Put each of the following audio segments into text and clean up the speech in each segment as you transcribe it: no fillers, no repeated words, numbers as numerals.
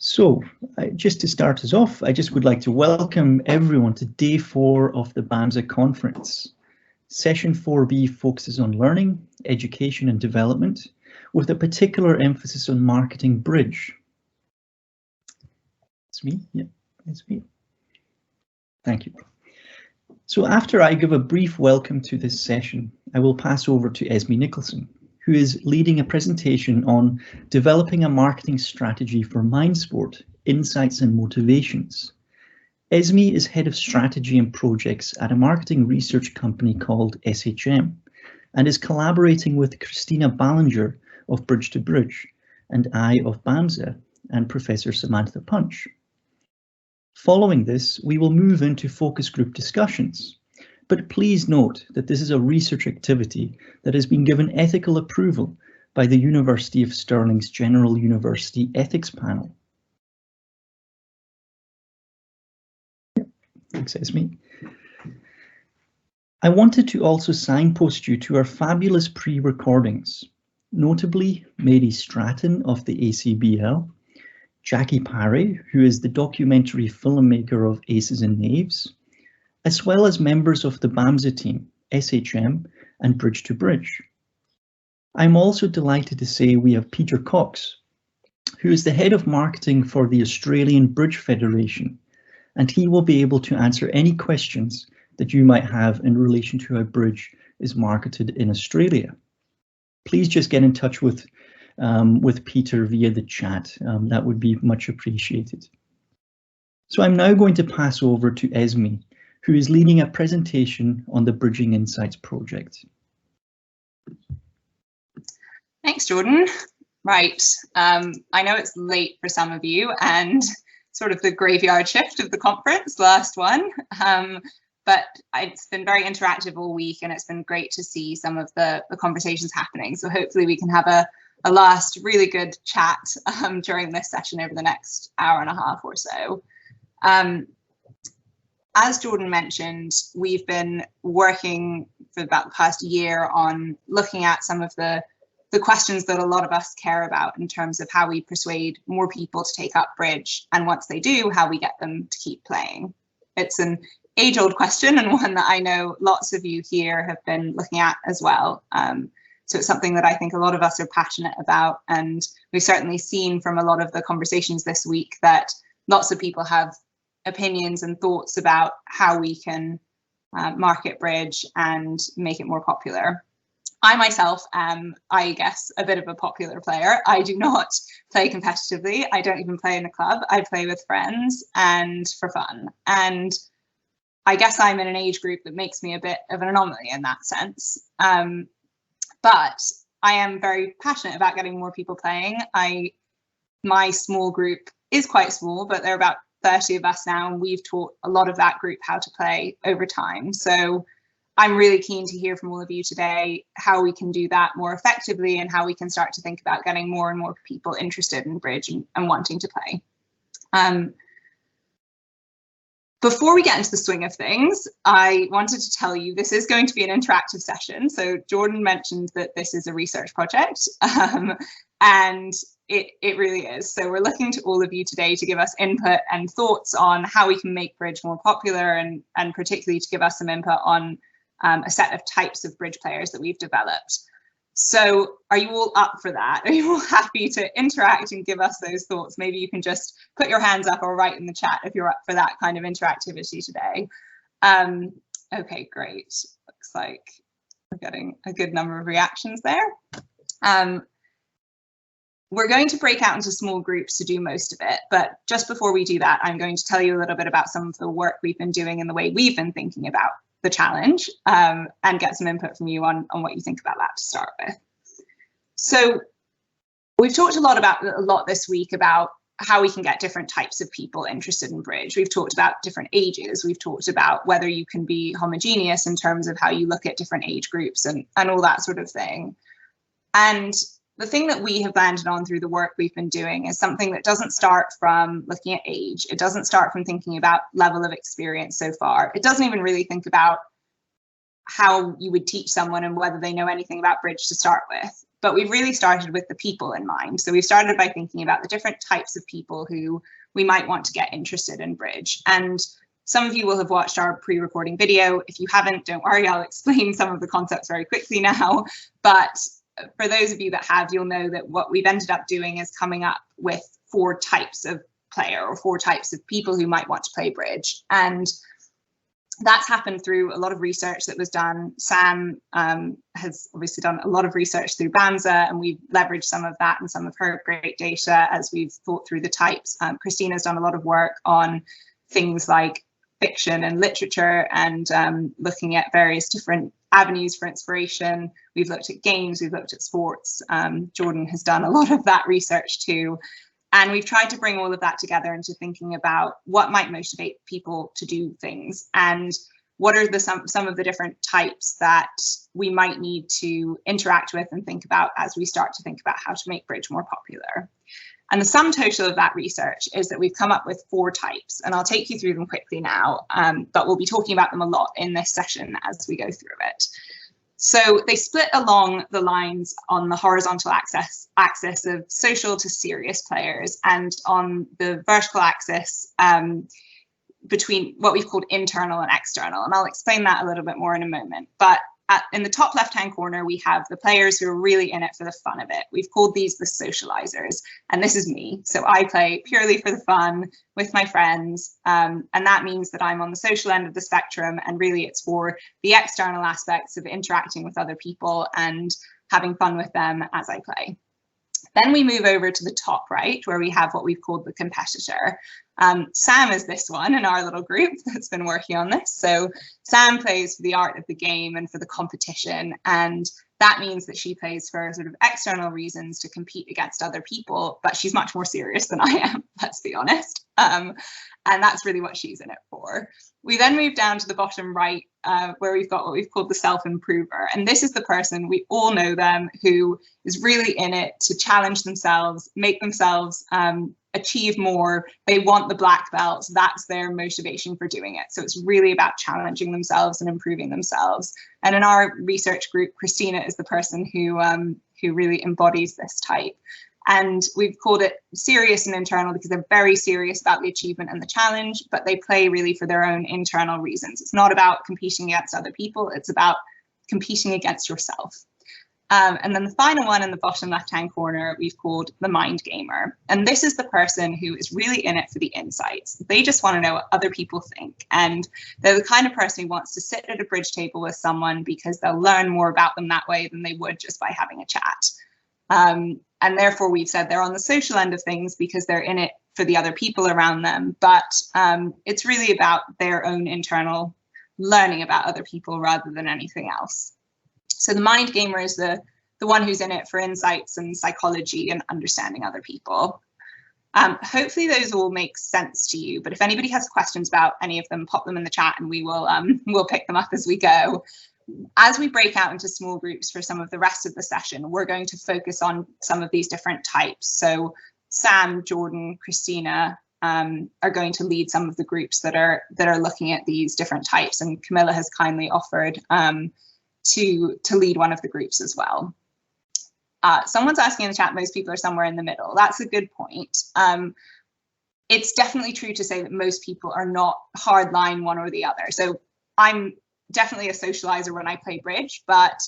Just to start us off, I just would like to welcome everyone to day 4 of the BAMSA conference. Session 4B focuses on learning, education and development, with a particular emphasis on marketing bridge. It's me, yeah, it's me. Thank you. So after I give a brief welcome to this session, I will pass over to Esme Nicholson, who is leading a presentation on developing a marketing strategy for mind sport, insights and motivations. Esme is head of strategy and projects at a marketing research company called SHM and is collaborating with Christina Ballinger of Bridge to Bridge and I of BAMSA and Professor Samantha Punch. Following this, we will move into focus group discussions. But please note that this is a research activity that has been given ethical approval by the University of Stirling's General University Ethics Panel. Thanks, Esme. I wanted to also signpost you to our fabulous pre-recordings, notably Mary Stratton of the ACBL, Jackie Parry, who is the documentary filmmaker of Aces and Knaves, as well as members of the BAMSA team, SHM and Bridge to Bridge. I'm also delighted to say we have Peter Cox, who is the head of marketing for the Australian Bridge Federation, and he will be able to answer any questions that you might have in relation to how bridge is marketed in Australia. Please just get in touch with Peter via the chat. That would be much appreciated. So I'm now going to pass over to Esme, who is leading a presentation on the Bridging Insights project. Thanks, Jordan. Right, I know it's late for some of you and sort of the graveyard shift of the conference, last one, but it's been very interactive all week and it's been great to see some of the conversations happening. So hopefully we can have a last really good chat during this session over the next hour and a half or so. As Jordan mentioned, we've been working for about the past year on looking at some of the questions that a lot of us care about in terms of how we persuade more people to take up bridge, and once they do, how we get them to keep playing. It's an age-old question and one that I know lots of you here have been looking at as well. So it's something that I think a lot of us are passionate about, and we've certainly seen from a lot of the conversations this week that lots of people have opinions and thoughts about how we can market bridge and make it more popular. I myself am, I guess, a bit of a popular player. I do not play competitively. I don't even play in a club. I play with friends and for fun. And I guess I'm in an age group that makes me a bit of an anomaly in that sense. But I am very passionate about getting more people playing. My small group is quite small, but there are about 30 of us now, and we've taught a lot of that group how to play over time. So I'm really keen to hear from all of you today how we can do that more effectively and how we can start to think about getting more and more people interested in bridge and wanting to play. Before we get into the swing of things, I wanted to tell you this is going to be an interactive session. So Jordan mentioned that this is a research project, and it really is. So we're looking to all of you today to give us input and thoughts on how we can make bridge more popular, and particularly to give us some input on a set of types of bridge players that we've developed. So are you all up for that? Are you all happy to interact and give us those thoughts? Maybe you can just put your hands up or write in the chat if you're up for that kind of interactivity today. Okay, great. Looks like we're getting a good number of reactions there. We're going to break out into small groups to do most of it, but just before we do that, I'm going to tell you a little bit about some of the work we've been doing and the way we've been thinking about the challenge, and get some input from you on what you think about that to start with. So we've talked a lot this week about how we can get different types of people interested in bridge. We've talked about different ages. We've talked about whether you can be homogeneous in terms of how you look at different age groups and all that sort of thing. And the thing that we have landed on through the work we've been doing is something that doesn't start from looking at age. It doesn't start from thinking about level of experience so far. It doesn't even really think about how you would teach someone and whether they know anything about bridge to start with. but we've really started with the people in mind. So we've started by thinking about the different types of people who we might want to get interested in bridge. And some of you will have watched our pre-recording video. If you haven't, don't worry, I'll explain some of the concepts very quickly now. But for those of you that have, you'll know that what we've ended up doing is coming up with 4 types of player, or 4 types of people who might want to play bridge. And that's happened through a lot of research that was done. Sam has obviously done a lot of research through Banza, and we've leveraged some of that and some of her great data as we've thought through the types. Christina's done a lot of work on things like fiction and literature, and looking at various different avenues for inspiration. We've looked at games, we've looked at sports. Jordan has done a lot of that research too. And we've tried to bring all of that together into thinking about what might motivate people to do things, and what are some of the different types that we might need to interact with and think about as we start to think about how to make bridge more popular. And the sum total of that research is that we've come up with 4 types, and I'll take you through them quickly now, but we'll be talking about them a lot in this session as we go through it. So they split along the lines on the horizontal axis of social to serious players, and on the vertical axis between what we've called internal and external. And I'll explain that a little bit more in a moment. But in the top left-hand corner, we have the players who are really in it for the fun of it. We've called these the socializers, and this is me. So I play purely for the fun with my friends, and that means that I'm on the social end of the spectrum, and really it's for the external aspects of interacting with other people and having fun with them as I play. Then we move over to the top right, where we have what we've called the competitor. Sam is this one in our little group that's been working on this. So Sam plays for the art of the game and for the competition. And that means that she plays for sort of external reasons to compete against other people, but she's much more serious than I am, let's be honest. And that's really what she's in it for. We then move down to the bottom right, where we've got what we've called the self-improver. And this is the person, we all know them, who is really in it to challenge themselves, make themselves achieve more. They want the black belt. That's their motivation for doing it. So it's really about challenging themselves and improving themselves. And in our research group, Christina is the person who really embodies this type. And we've called it serious and internal because they're very serious about the achievement and the challenge, but they play really for their own internal reasons. It's not about competing against other people. It's about competing against yourself. And then the final one in the bottom left-hand corner, we've called the mind gamer. And this is the person who is really in it for the insights. They just want to know what other people think. And they're the kind of person who wants to sit at a bridge table with someone because they'll learn more about them that way than they would just by having a chat. And therefore, we've said they're on the social end of things because they're in it for the other people around them. But it's really about their own internal learning about other people rather than anything else. So the mind gamer is the one who's in it for insights and psychology and understanding other people. Hopefully those all make sense to you, but if anybody has questions about any of them, pop them in the chat and we will we'll pick them up as we go. As we break out into small groups for some of the rest of the session, we're going to focus on some of these different types. So Sam, Jordan, Christina are going to lead some of the groups that are looking at these different types, and Camilla has kindly offered to lead one of the groups as well. Someone's asking in the chat, most people are somewhere in the middle. That's a good point. It's definitely true to say that most people are not hardline one or the other. So I'm definitely a socializer when I play bridge, but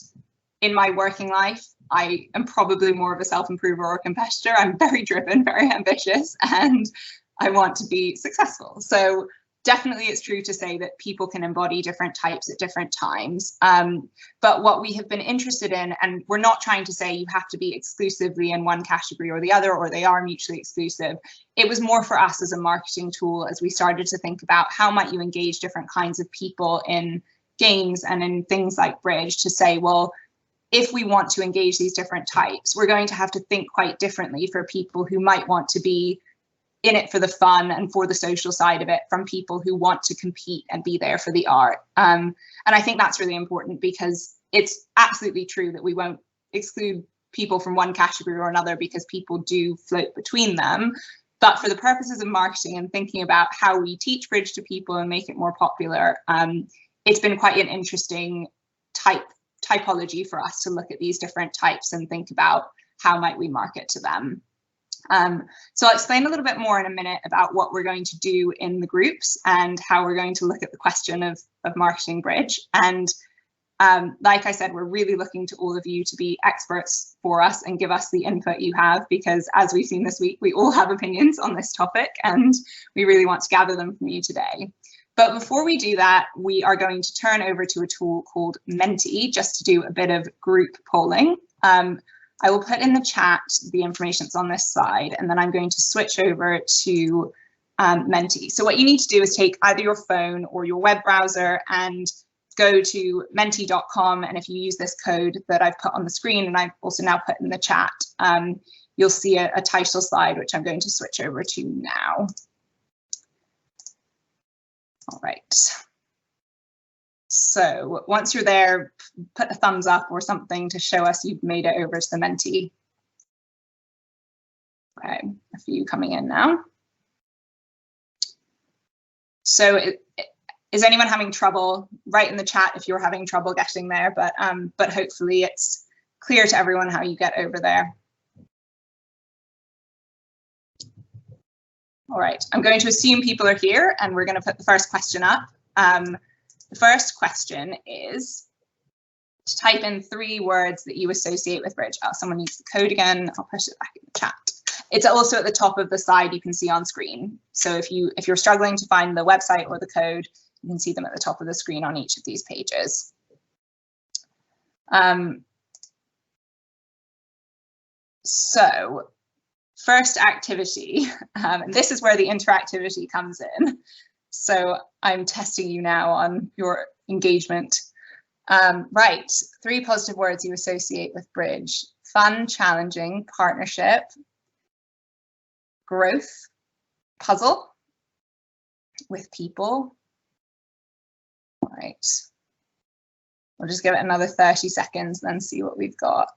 in my working life, I am probably more of a self-improver or a competitor. I'm very driven, very ambitious, and I want to be successful. So definitely it's true to say that people can embody different types at different times. But what we have been interested in, and we're not trying to say you have to be exclusively in one category or the other, or they are mutually exclusive. It was more for us as a marketing tool as we started to think about how might you engage different kinds of people in games and in things like bridge, to say, well, if we want to engage these different types, we're going to have to think quite differently for people who might want to be in it for the fun and for the social side of it, from people who want to compete and be there for the art. And I think that's really important, because it's absolutely true that we won't exclude people from one category or another, because people do float between them. But for the purposes of marketing and thinking about how we teach bridge to people and make it more popular, it's been quite an interesting type typology for us to look at these different types and think about how might we market to them. So I'll explain a little bit more in a minute about what we're going to do in the groups and how we're going to look at the question of marketing Bridge. And like I said, we're really looking to all of you to be experts for us and give us the input you have, because as we've seen this week, we all have opinions on this topic and we really want to gather them from you today. But before we do that, we are going to turn over to a tool called Menti just to do a bit of group polling. I will put in the chat the information that's on this slide, and then I'm going to switch over to Menti. So what you need to do is take either your phone or your web browser and go to menti.com, and if you use this code that I've put on the screen and I've also now put in the chat, you'll see a title slide, which I'm going to switch over to now. All right. So once you're there, put a thumbs up or something to show us you've made it over to the Menti. Okay, a few coming in now. So is anyone having trouble? Write in the chat if you're having trouble getting there, but hopefully it's clear to everyone how you get over there. All right, I'm going to assume people are here and we're going to put the first question up. The first question is to type in 3 words that you associate with Bridge. Oh, someone needs the code again. I'll push it back in the chat. It's also at the top of the slide you can see on screen. So if you're struggling to find the website or the code, you can see them at the top of the screen on each of these pages. So first activity, and this is where the interactivity comes in. So I'm testing you now on your engagement. Right, 3 positive words you associate with Bridge: fun, challenging, partnership, growth, puzzle, with people. All right, we'll just give it another 30 seconds, then see what we've got.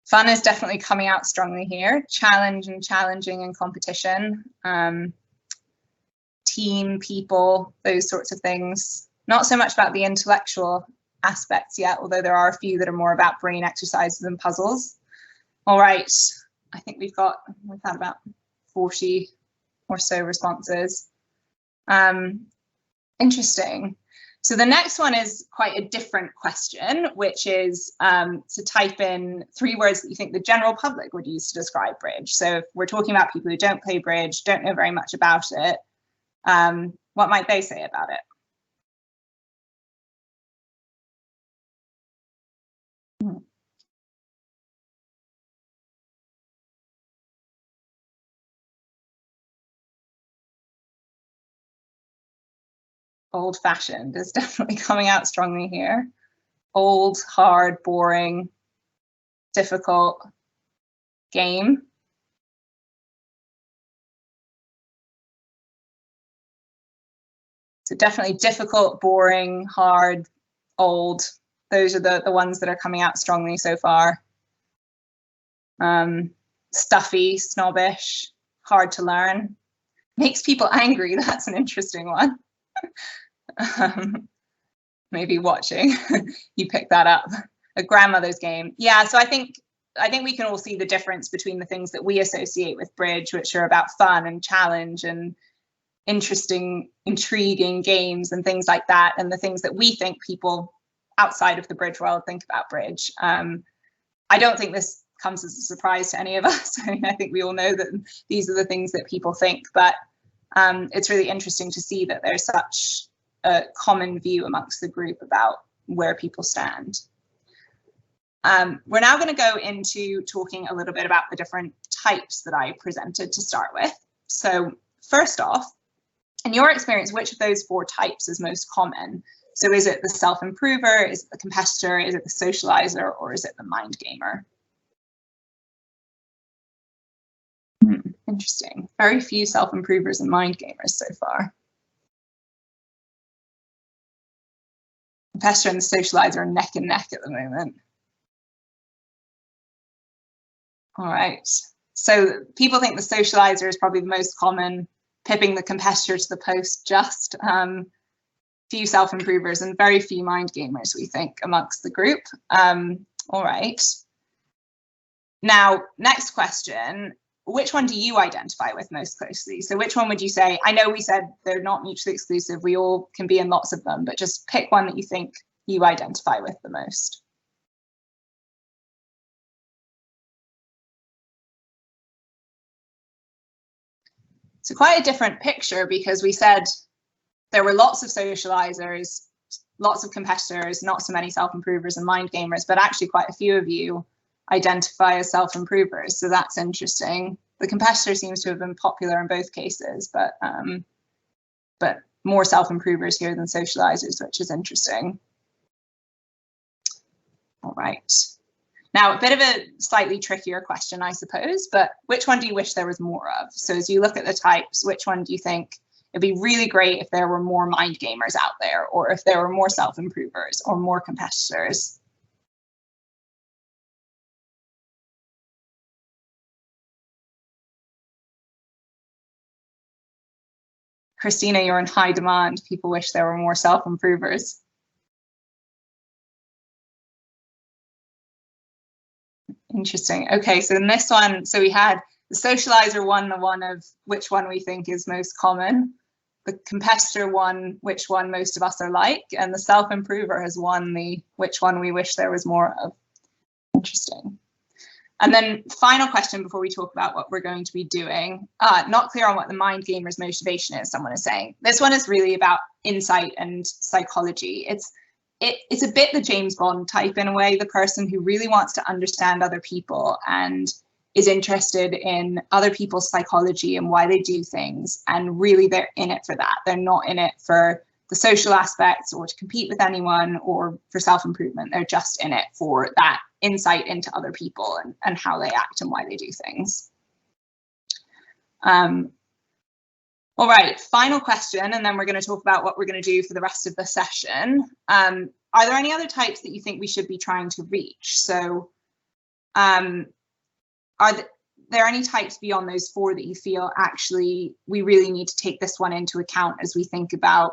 Fun is definitely coming out strongly here. Challenge and challenging and competition. Team, people, those sorts of things. Not so much about the intellectual aspects yet, although there are a few that are more about brain exercises and puzzles. All right, I think we've had about 40 or so responses. Interesting. So the next one is quite a different question, which is to type in 3 words that you think the general public would use to describe Bridge. So if we're talking about people who don't play Bridge, don't know very much about it, what might they say about it? Old-fashioned is definitely coming out strongly here. Old, hard, boring, difficult, game. So definitely difficult, boring, hard, old. Those are the ones that are coming out strongly so far. Stuffy, snobbish, hard to learn. Makes people angry. That's an interesting one. Maybe watching. You pick that up. A grandmother's game. Yeah, so I think we can all see the difference between the things that we associate with Bridge, which are about fun and challenge and interesting, intriguing games and things like that, and the things that we think people outside of the Bridge world think about Bridge. I don't think this comes as a surprise to any of us. I think we all know that these are the things that people think, but it's really interesting to see that there's such a common view amongst the group about where people stand. We're now going to go into talking a little bit about the different types that I presented to start with. So first off, in your experience, which of those 4 types is most common? So is it the self-improver, is it the competitor, is it the socializer, or is it the mind gamer? Interesting. Very few self-improvers and mind gamers so far. Competitor and the socializer are neck and neck at the moment. All right. So people think the socializer is probably the most common. pipping the competitor to the post, just few self-improvers and very few mind gamers, we think, amongst the group. All right. Now, next question, which one do you identify with most closely? So which one would you say, I know we said they're not mutually exclusive, we all can be in lots of them, but just pick one that you think you identify with the most. So quite a different picture, because we said there were lots of socializers, lots of competitors, not so many self-improvers and mind gamers, but actually quite a few of you identify as self-improvers. So that's interesting. The competitor seems to have been popular in both cases, but more self-improvers here than socializers, which is interesting. All right. Now, a bit of a slightly trickier question, I suppose, but which one do you wish there was more of? So as you look at the types, which one do you think it'd be really great if there were more mind gamers out there, or if there were more self-improvers or more competitors? Christina, you're in high demand. People wish there were more self-improvers. Interesting. Okay, so in this one, so we had the socializer won the one of which one we think is most common. The competitor won which one most of us are like, and the self-improver has won the which one we wish there was more of. Interesting. And then final question before we talk about what we're going to be doing. Not clear on what the mind gamer's motivation is, someone is saying. This one is really about insight and psychology. It's a bit the James Bond type in a way, the person who really wants to understand other people and is interested in other people's psychology and why they do things, and really they're in it for that. They're not in it for the social aspects or to compete with anyone or for self-improvement. They're just in it for that insight into other people and how they act and why they do things. All right, final question, and then we're going to talk about what we're going to do for the rest of the session. Are there any other types that you think we should be trying to reach? So are there any types beyond those four that you feel actually we really need to take this one into account as we think about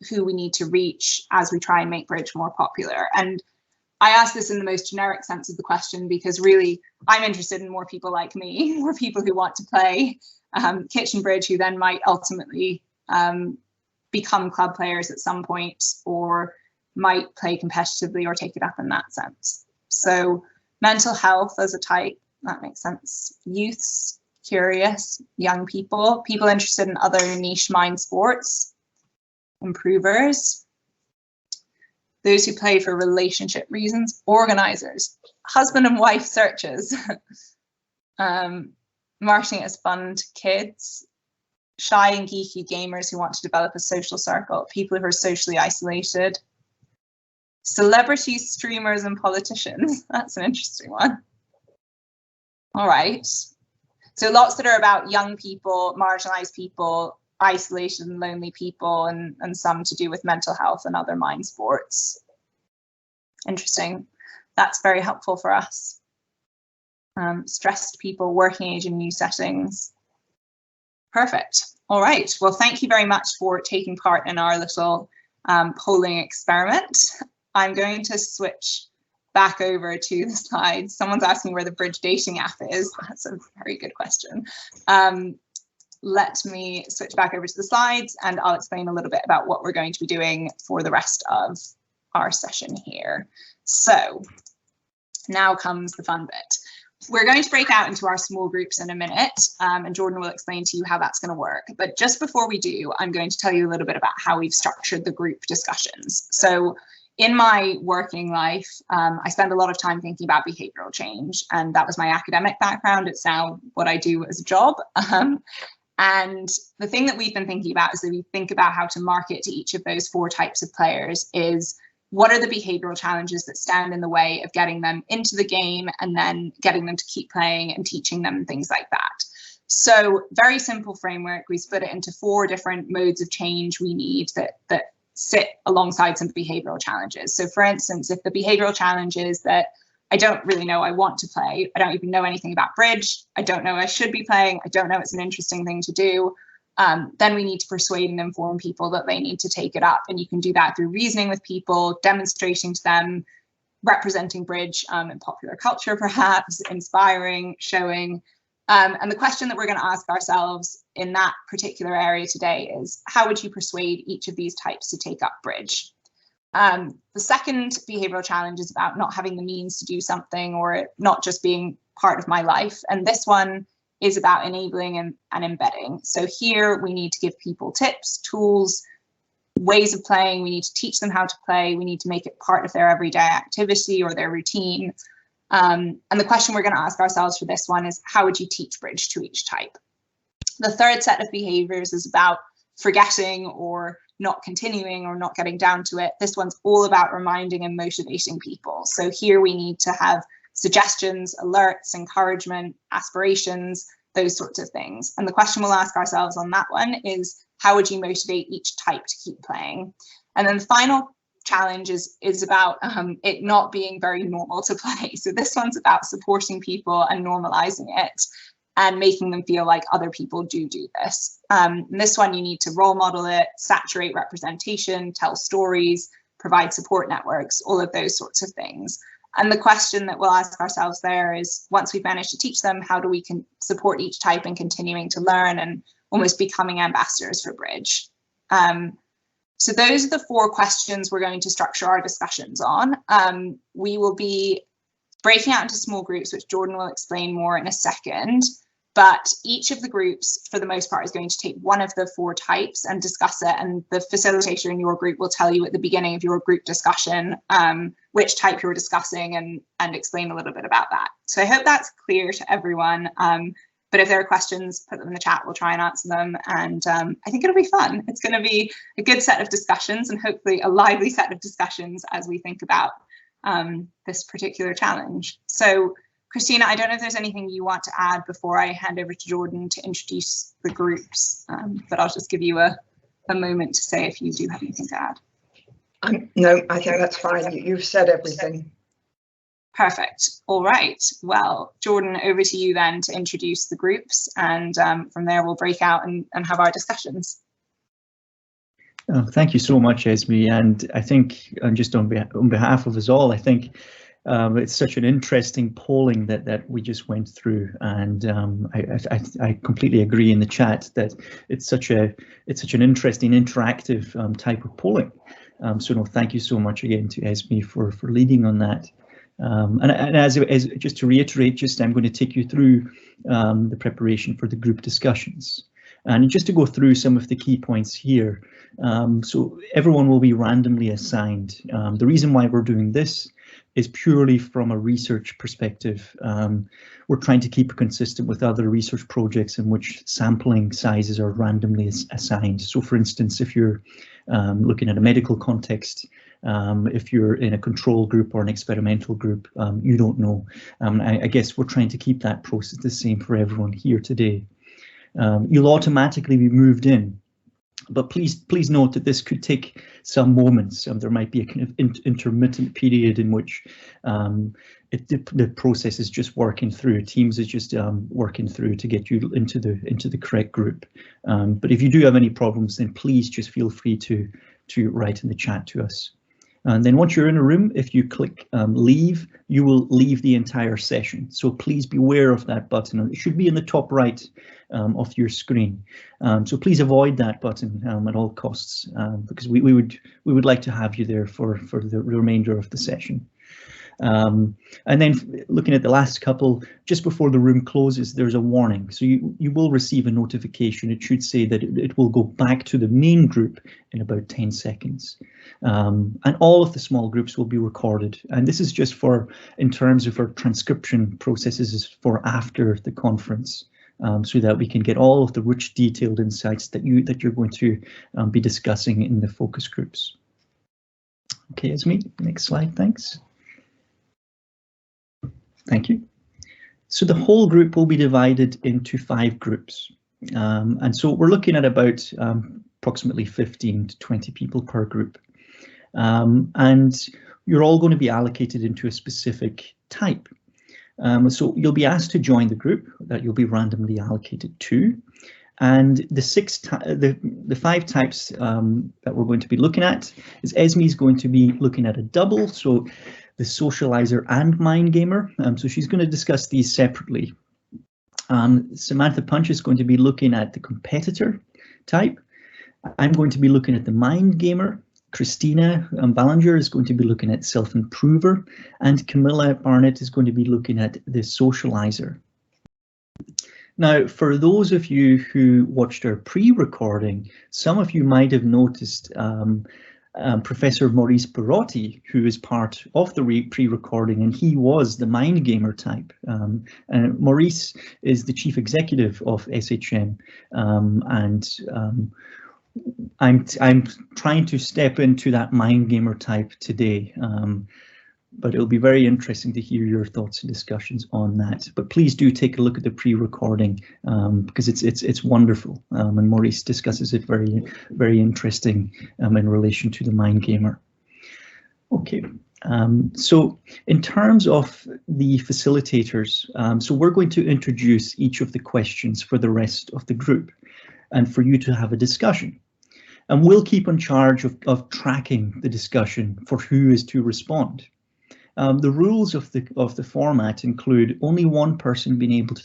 who we need to reach as we try and make bridge more popular? And I ask this in the most generic sense of the question because really I'm interested in more people like me, more people who want to play kitchen bridge, who then might ultimately become club players at some point, or might play competitively or take it up in that sense. So mental health as a type, that makes sense. Youths, curious, young people, people interested in other niche mind sports, improvers, those who play for relationship reasons, organizers, husband and wife searches, marketing as fun to kids, shy and geeky gamers who want to develop a social circle, people who are socially isolated, celebrities, streamers, and politicians. That's an interesting one. All right. So lots that are about young people, marginalized people, isolated and lonely people, and some to do with mental health and other mind sports. Interesting. That's very helpful for us. Stressed people, working age in new settings. Perfect. All right. Well, thank you very much for taking part in our little polling experiment. I'm going to switch back over to the slides. Someone's asking where the Bridge dating app is. That's a very good question. Let me switch back over to the slides and I'll explain a little bit about what we're going to be doing for the rest of our session here. So now comes the fun bit. We're going to break out into our small groups in a minute, and Jordan will explain to you how that's going to work. But just before we do, I'm going to tell you a little bit about how we've structured the group discussions. So in my working life, I spend a lot of time thinking about behavioral change, and that was my academic background. It's now what I do as a job. And the thing that we've been thinking about is that we think about how to market to each of those four types of players is what are the behavioral challenges that stand in the way of getting them into the game and then getting them to keep playing and teaching them things like that. So very simple framework. We split it into four different modes of change we need that sit alongside some behavioral challenges. So for instance, if the behavioral challenge is that I don't really know I want to play, I don't even know anything about bridge, I don't know I should be playing, I don't know it's an interesting thing to do, then we need to persuade and inform people that they need to take it up. And you can do that through reasoning with people, demonstrating to them, representing Bridge in popular culture, perhaps, inspiring, showing. And the question that we're going to ask ourselves in that particular area today is, how would you persuade each of these types to take up Bridge? The second behavioral challenge is about not having the means to do something, or not just being part of my life. And this one is about enabling and embedding. So here we need to give people tips, tools, ways of playing. We need to teach them how to play. We need to make it part of their everyday activity or their routine. And the question we're going to ask ourselves for this one is, how would you teach Bridge to each type? The third set of behaviors is about forgetting or not continuing or not getting down to it. This one's all about reminding and motivating people. So here we need to have suggestions, alerts, encouragement, aspirations, those sorts of things. And the question we'll ask ourselves on that one is, how would you motivate each type to keep playing? And then the final challenge is about it not being very normal to play. So this one's about supporting people and normalizing it and making them feel like other people do this. And this one, you need to role model it, saturate representation, tell stories, provide support networks, all of those sorts of things. And the question that we'll ask ourselves there is, once we've managed to teach them, how do we can support each type in continuing to learn and almost becoming ambassadors for Bridge? So those are the 4 questions we're going to structure our discussions on. We will be breaking out into small groups, which Jordan will explain more in a second. But each of the groups, for the most part, is going to take one of the 4 types and discuss it. And the facilitator in your group will tell you at the beginning of your group discussion which type you're discussing and explain a little bit about that. So I hope that's clear to everyone. But if there are questions, put them in the chat. We'll try and answer them. And I think it'll be fun. It's going to be a good set of discussions and hopefully a lively set of discussions as we think about this particular challenge. So Christina, I don't know if there's anything you want to add before I hand over to Jordan to introduce the groups, but I'll just give you a moment to say if you do have anything to add. No, I think that's fine. You've said everything. Perfect. All right. Well, Jordan, over to you then to introduce the groups, and from there we'll break out and have our discussions. Oh, thank you so much, Esme. And I think, just on behalf of us all, I think it's such an interesting polling that we just went through, and I completely agree in the chat that it's such an interesting, interactive type of polling. So no, thank you so much again to Esme for leading on that. And as just to reiterate, I'm going to take you through the preparation for the group discussions. And just to go through some of the key points here, so everyone will be randomly assigned. The reason why we're doing this is purely from a research perspective. We're trying to keep it consistent with other research projects in which sampling sizes are randomly assigned. So for instance, if you're looking at a medical context, if you're in a control group or an experimental group, you don't know. I guess we're trying to keep that process the same for everyone here today. You'll automatically be moved in, but please note that this could take some moments. There might be a kind of intermittent period in which the process is just working through. Teams is just working through to get you into the correct group. But if you do have any problems, then please just feel free to write in the chat to us. And then once you're in a room, if you click leave, you will leave the entire session. So please be aware of that button. It should be in the top right of your screen. So please avoid that button at all costs, because we would like to have you there for the remainder of the session. And then looking at the last couple, just before the room closes, there's a warning. So you will receive a notification. It should say that it will go back to the main group in about 10 seconds. And all of the small groups will be recorded. And this is just in terms of our transcription processes for after the conference, so that we can get all of the rich detailed insights that you're going to be discussing in the focus groups. Okay, Esme, next slide, thanks. Thank you. So the whole group will be divided into 5 groups. And so we're looking at about approximately 15 to 20 people per group. And you're all going to be allocated into a specific type. So you'll be asked to join the group that you'll be randomly allocated to. And the 5 types that we're going to be looking at is Esme is going to be looking at a double, so the socializer and mind gamer. So she's going to discuss these separately. Samantha Punch is going to be looking at the competitor type. I'm going to be looking at the mind gamer. Christina Ballinger is going to be looking at self-improver, and Camilla Barnett is going to be looking at the socializer. Now, for those of you who watched our pre-recording, some of you might have noticed Professor Maurice Barotti, who is part of the pre-recording, and he was the mind gamer type. Maurice is the chief executive of SHM, and I'm trying to step into that mind gamer type today. But it'll be very interesting to hear your thoughts and discussions on that. But please do take a look at the pre-recording because it's wonderful, and Maurice discusses it very interesting in relation to the mind gamer. Okay, so in terms of the facilitators, so we're going to introduce each of the questions for the rest of the group, and for you to have a discussion. And we'll keep in charge of tracking the discussion for who is to respond. The rules of the format include only one person being able to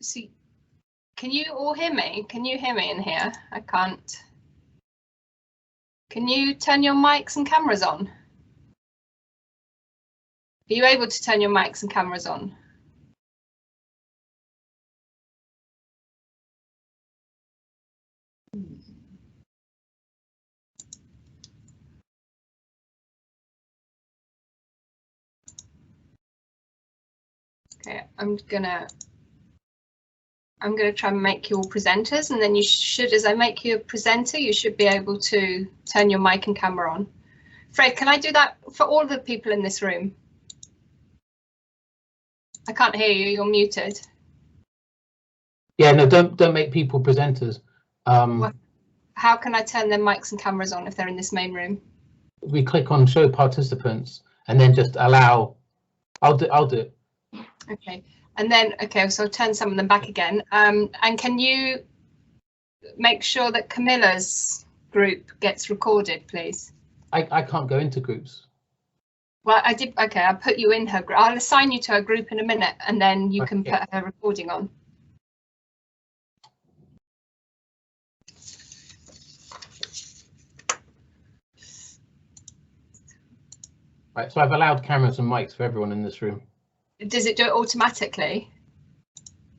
See, can you all hear me? Can you hear me in here? I can't. Can you turn your mics and cameras on? Are you able to turn your mics and cameras on? Okay, I'm gonna try and make you all presenters, and then you should, as I make you a presenter, you should be able to turn your mic and camera on. Fred, can I do that for all the people in this room? I can't hear you, you're muted. Yeah, no, don't make people presenters. How can I turn their mics and cameras on if they're in this main room? We click on show participants and then just allow. I'll do it. Okay, and then so I'll turn some of them back again. And can you make sure that Camilla's group gets recorded, please? I can't go into groups. Well, I did. Okay, I'll put you in her group. I'll assign you to her group in a minute, and then you can put her recording on. Right, so I've allowed cameras and mics for everyone in this room. Does it do it automatically?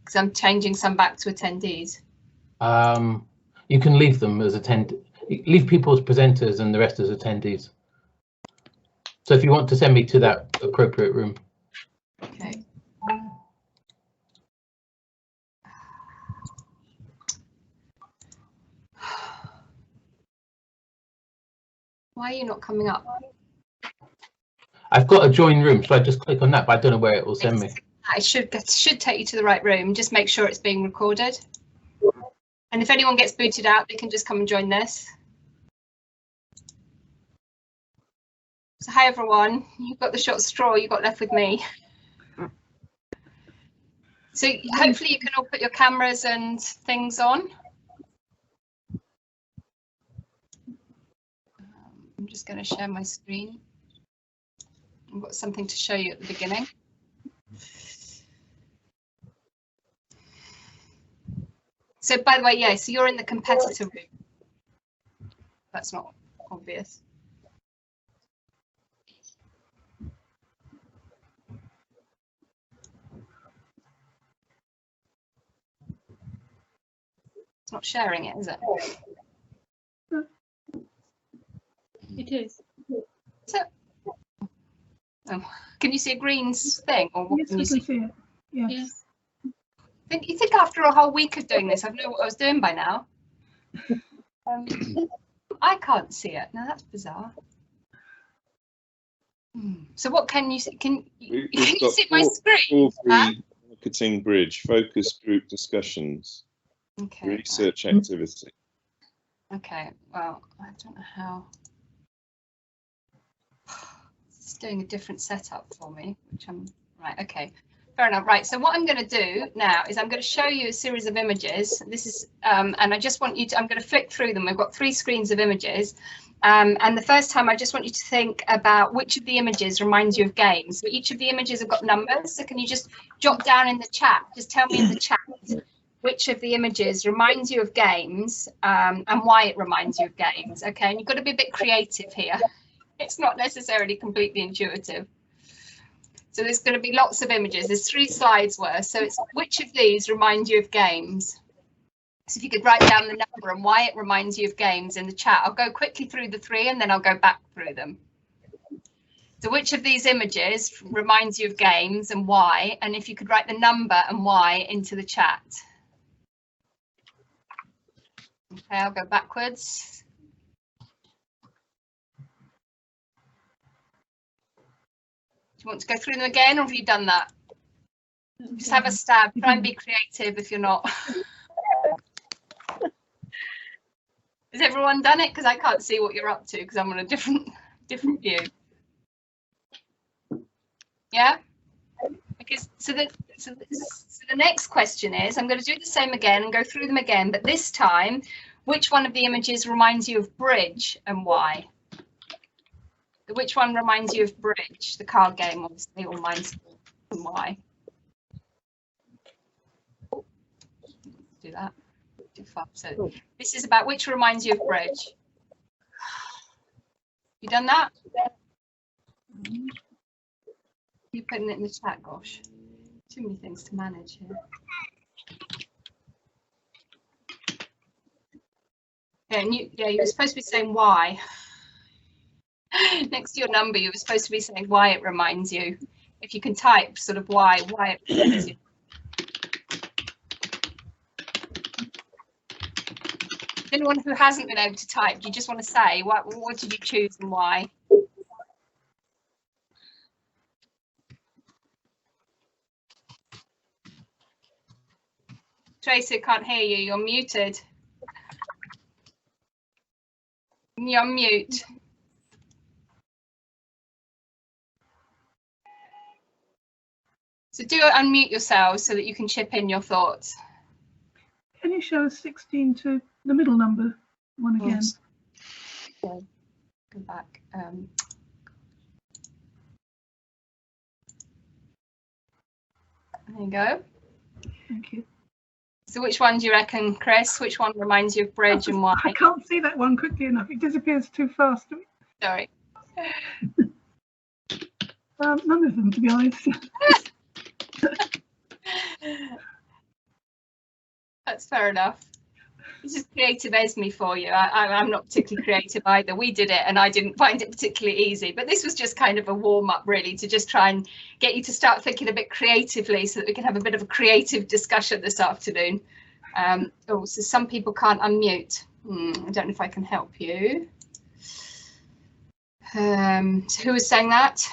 Because I'm changing some back to attendees. You can leave them as leave people as presenters and the rest as attendees. So if you want to send me to that appropriate room. Okay. Why are you not coming up? I've got a join room, so I just click on that, but I don't know where it will send me. It should take you to the right room. Just make sure it's being recorded. And if anyone gets booted out, they can just come and join this. So hi everyone, you've got the short straw, you got left with me. So hopefully you can all put your cameras and things on. just going to share my screen. I've got something to show you at the beginning. So by the way, yeah, so you're in the competitor room. That's not obvious. It's not sharing it, is it? It is. So, oh, can you see a green thing, or what Yes, can I you can see? see it. Yes. Yes. You think after a whole week of doing this, I'd know what I was doing by now. I can't see it. Now that's bizarre. So what can you see? Can you see my screen? Marketing bridge, focus group discussions, Okay. research activity. Okay. Well, I don't know how. It's doing a different setup for me, which I'm right. Okay. Fair enough. Right. So what I'm going to do now is I'm going to show you a series of images. This is, and I just want you to, I'm going to flick through them. We've got 3 screens of images. And the first time I just want you to think about which of the images reminds you of games. So each of the images have got numbers. So can you just jot down in the chat, just tell me in the chat which of the images reminds you of games and why it reminds you of games. Okay. And you've got to be a bit creative here. It's not necessarily completely intuitive. So there's going to be lots of images. There's 3 slides worth. So it's which of these remind you of games? So if you could write down the number and why it reminds you of games in the chat. I'll go quickly through the 3 and then I'll go back through them. So which of these images reminds you of games and why? And if you could write the number and why into the chat. Okay, I'll go backwards. Do you want to go through them again, or have you done that? Just have a stab. Try and be creative if you're not. Has everyone done it? Because I can't see what you're up to because I'm on a different view. Yeah. Because so the next question is, I'm going to do the same again and go through them again, but this time, which one of the images reminds you of bridge and why? Which one reminds you of bridge, the card game, obviously, or mine's and why? Do that. Too far. So this is about which reminds you of bridge. You done that? You putting it in the chat, gosh. Too many things to manage here. Yeah, and you were supposed to be saying why. Next to your number, you were supposed to be saying why it reminds you. If you can type sort of why it reminds you. Anyone who hasn't been able to type, do you just want to say what did you choose and why? Tracy, can't hear you. You're muted. You're on mute. So do unmute yourselves so that you can chip in your thoughts. Can you show us 16 to the middle number one again? Yes. Okay. Go back. There you go. Thank you. So which one do you reckon, Chris? Which one reminds you of bridge and why? I can't see that one quickly enough. It disappears too fast. Sorry. None of them, to be honest. That's fair enough. This is creative Esme for you. I'm not particularly creative either. We did it and I didn't find it particularly easy, but this was just kind of a warm-up really to just try and get you to start thinking a bit creatively so that we can have a bit of a creative discussion this afternoon. Oh, so some people can't unmute. I don't know if I can help you. So who was saying that?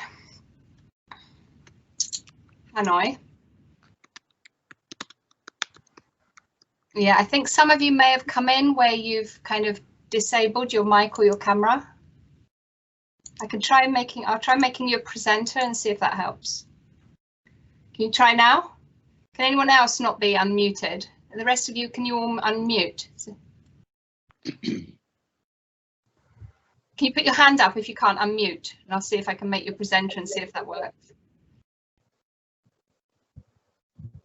Hanoi. Yeah, I think some of you may have come in where you've kind of disabled your mic or your camera. I'll try making you a presenter and see if that helps. Can you try now? Can anyone else not be unmuted? The rest of you, can you all unmute? Can you put your hand up if you can't unmute? And I'll see if I can make you a presenter and see if that works.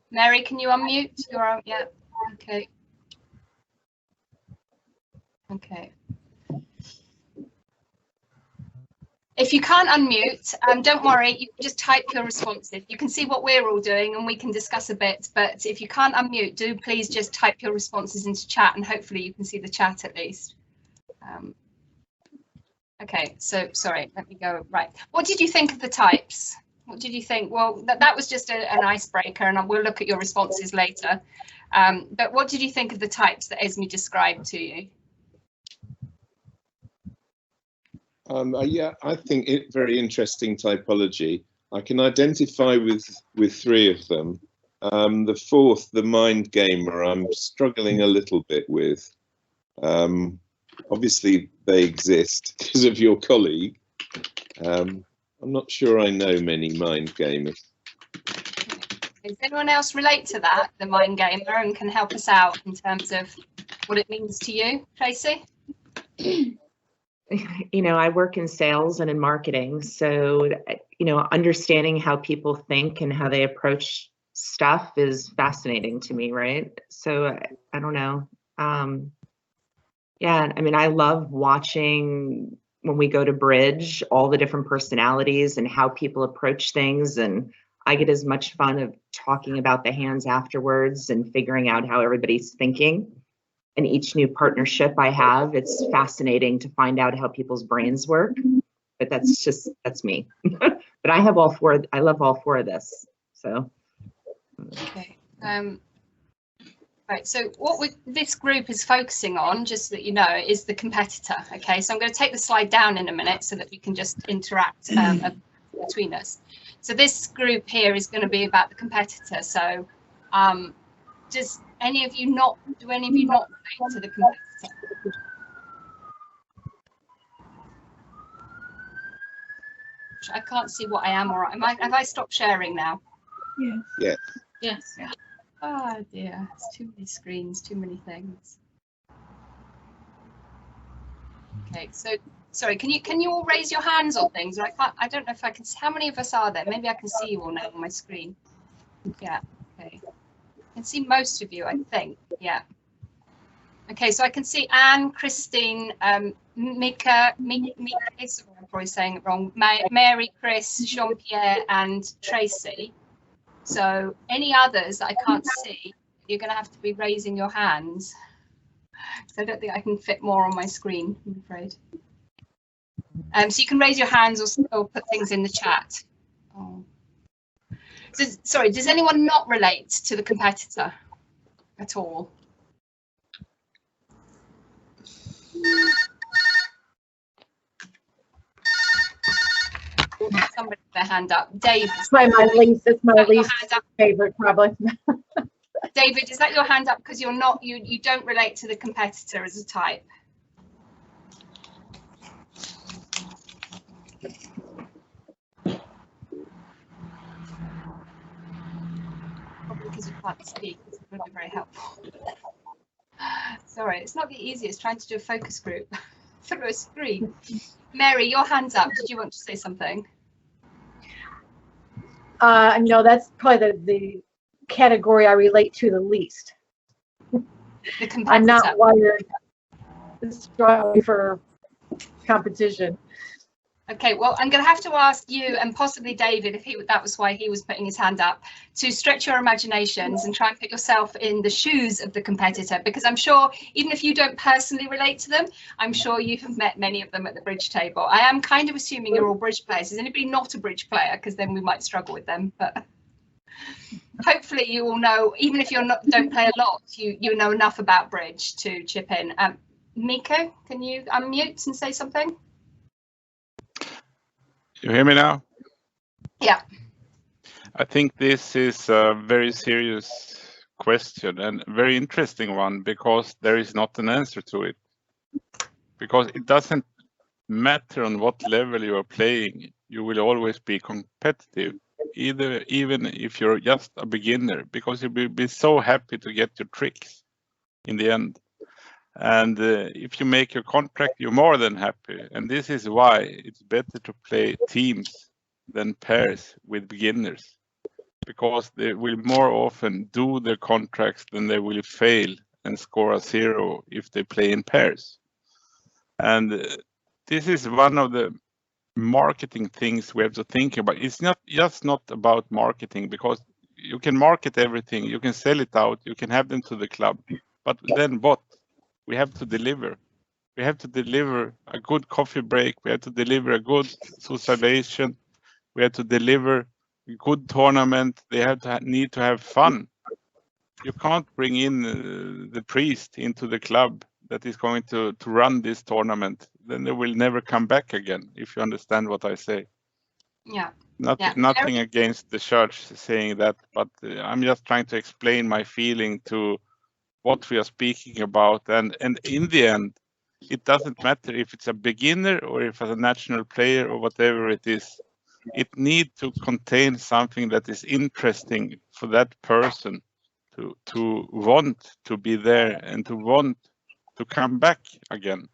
Mary, can you unmute? You're on, yeah. Okay. Okay. If you can't unmute, don't worry, you can just type your responses. You can see what we're all doing and we can discuss a bit, but if you can't unmute, do please just type your responses into chat and hopefully you can see the chat at least. Okay, so sorry, let me go, right. What did you think of the types? What did you think? Well, that was just an icebreaker and we'll look at your responses later. But what did you think of the types that Esme described to you? Yeah, I think it very interesting typology. I can identify with three of them. The fourth, the mind gamer, I'm struggling a little bit with. Obviously, they exist because of your colleague. I'm not sure I know many mind gamers. Does anyone else relate to that, the mind gamer, and can help us out in terms of what it means to you, Tracy? You know, I work in sales and in marketing, so, you know, understanding how people think and how they approach stuff is fascinating to me, right? So I don't know. Yeah, I mean, I love watching when we go to bridge, all the different personalities and how people approach things, and I get as much fun of talking about the hands afterwards and figuring out how everybody's thinking. And each new partnership I have, it's fascinating to find out how people's brains work. But that's me. But I have all four. I love all four of this. So. Okay. Right. So what this group is focusing on, just so that you know, is the competitor. Okay. So I'm going to take the slide down in a minute so that we can just interact between us. So this group here is going to be about the competitor. So does any of you not relate to the competitor? I can't see what I am, or have I stopped sharing now? Yes. Yeah. Yes. Yeah. Oh dear, it's too many screens, too many things. Okay, so sorry, can you all raise your hands or things? I don't know if I can see. How many of us are there? Maybe I can see you all now on my screen. Yeah. Okay. I can see most of you, I think. Yeah. Okay, so I can see Anne, Christine, Mika, sorry, I'm probably saying it wrong, Mary, Chris, Jean-Pierre, and Tracy. So any others that I can't see, you're going to have to be raising your hands. So I don't think I can fit more on my screen, I'm afraid. So you can raise your hands or put things in the chat. Oh. So, sorry, does anyone not relate to the competitor at all? Somebody put their hand up. Dave. It's my least favorite, probably. David, is that your hand up because you're not, you don't relate to the competitor as a type? Probably because you can't speak. This would be very helpful. Sorry, it's not the easiest trying to do a focus group through a screen. Mary, your hand's up. Did you want to say something? No, that's probably the category I relate to the least. The competitor. I'm not wired strongly for competition. Okay, well, I'm going to have to ask you and possibly David, if that was why he was putting his hand up, to stretch your imaginations and try and put yourself in the shoes of the competitor, because I'm sure even if you don't personally relate to them, I'm sure you have met many of them at the bridge table. I am kind of assuming you're all bridge players. Is anybody not a bridge player? Because then we might struggle with them. But hopefully you all know, even if you don't play a lot, you know enough about bridge to chip in. Miko, can you unmute and say something? You hear me now? Yeah. I think this is a very serious question and very interesting one, because there is not an answer to it. Because it doesn't matter on what level you are playing, you will always be competitive, even if you're just a beginner, because you will be so happy to get your tricks in the end. And if you make your contract, you're more than happy. And this is why it's better to play teams than pairs with beginners, because they will more often do their contracts than they will fail and score a 0 if they play in pairs. And this is one of the marketing things we have to think about. It's not just not about marketing, because you can market everything, you can sell it out, you can have them to the club, but then what? We have to deliver. We have to deliver a good coffee break. We have to deliver a good socialization. We have to deliver a good tournament. They have to need to have fun. You can't bring in the priest into the club that is going to run this tournament. Then they will never come back again, if you understand what I say. Yeah. Nothing against the church saying that, but I'm just trying to explain my feeling to what we are speaking about. And in the end, it doesn't matter if it's a beginner or if it's a national player or whatever it is. It needs to contain something that is interesting for that person to want to be there and to want to come back again.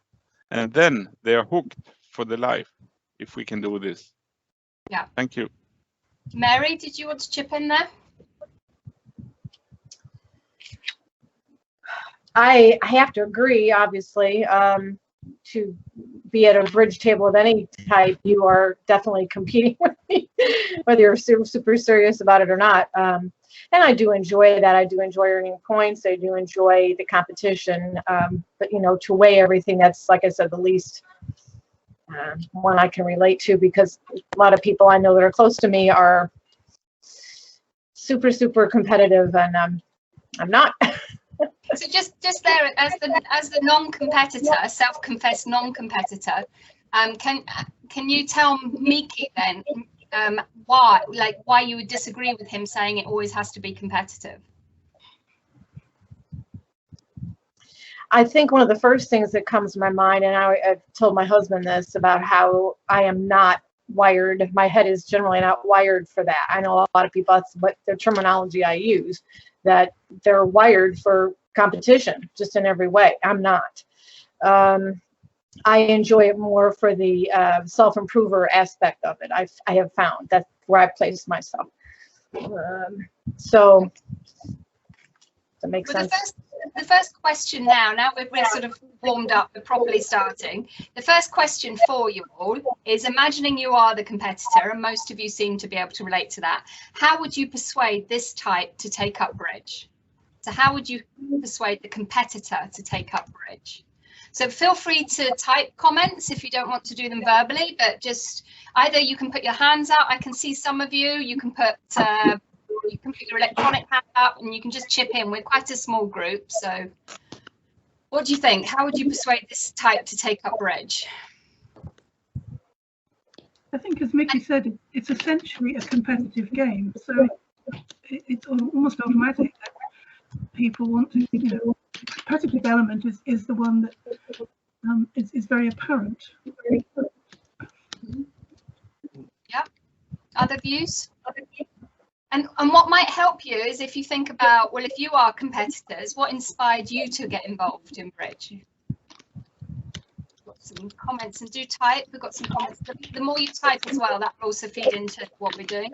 And then they are hooked for the life if we can do this. Yeah. Thank you. Mary, did you want to chip in there? I have to agree, obviously. To be at a bridge table of any type, you are definitely competing with me, whether you're super serious about it or not. And I do enjoy that. I do enjoy earning points. I do enjoy the competition. But, you know, to weigh everything, that's, like I said, the least one I can relate to, because a lot of people I know that are close to me are super competitive, and I'm not. So just there, as the non-competitor, self-confessed non-competitor, can you tell Miki then why you would disagree with him saying it always has to be competitive? I think one of the first things that comes to my mind, and I've told my husband this, about how I am not wired. My head is generally not wired for that. I know a lot of people, that's what the terminology I use, that they're wired for competition just in every way. I'm not. I enjoy it more for the self-improver aspect of it. I have found that's where I place myself. So that makes sense. The first question now we're sort of warmed up, we're properly starting. The first question for you all is, imagining you are the competitor, and most of you seem to be able to relate to that, how would you persuade this type to take up bridge? So how would you persuade the competitor to take up bridge? So feel free to type comments if you don't want to do them verbally, but just either you can put your hands out. I can see some of you. You can put your electronic hand up, and you can just chip in. We're quite a small group, so what do you think? How would you persuade this type to take up bridge? I think, as Mickey said, it's essentially a competitive game, so it's almost automatic that people want to, you know, the competitive element is the one that is very apparent. Yeah. Other views? And what might help you is if you think about, well, if you are competitors, what inspired you to get involved in bridge? Got some comments, and do type. We've got some comments. The more you type as well, that will also feed into what we're doing.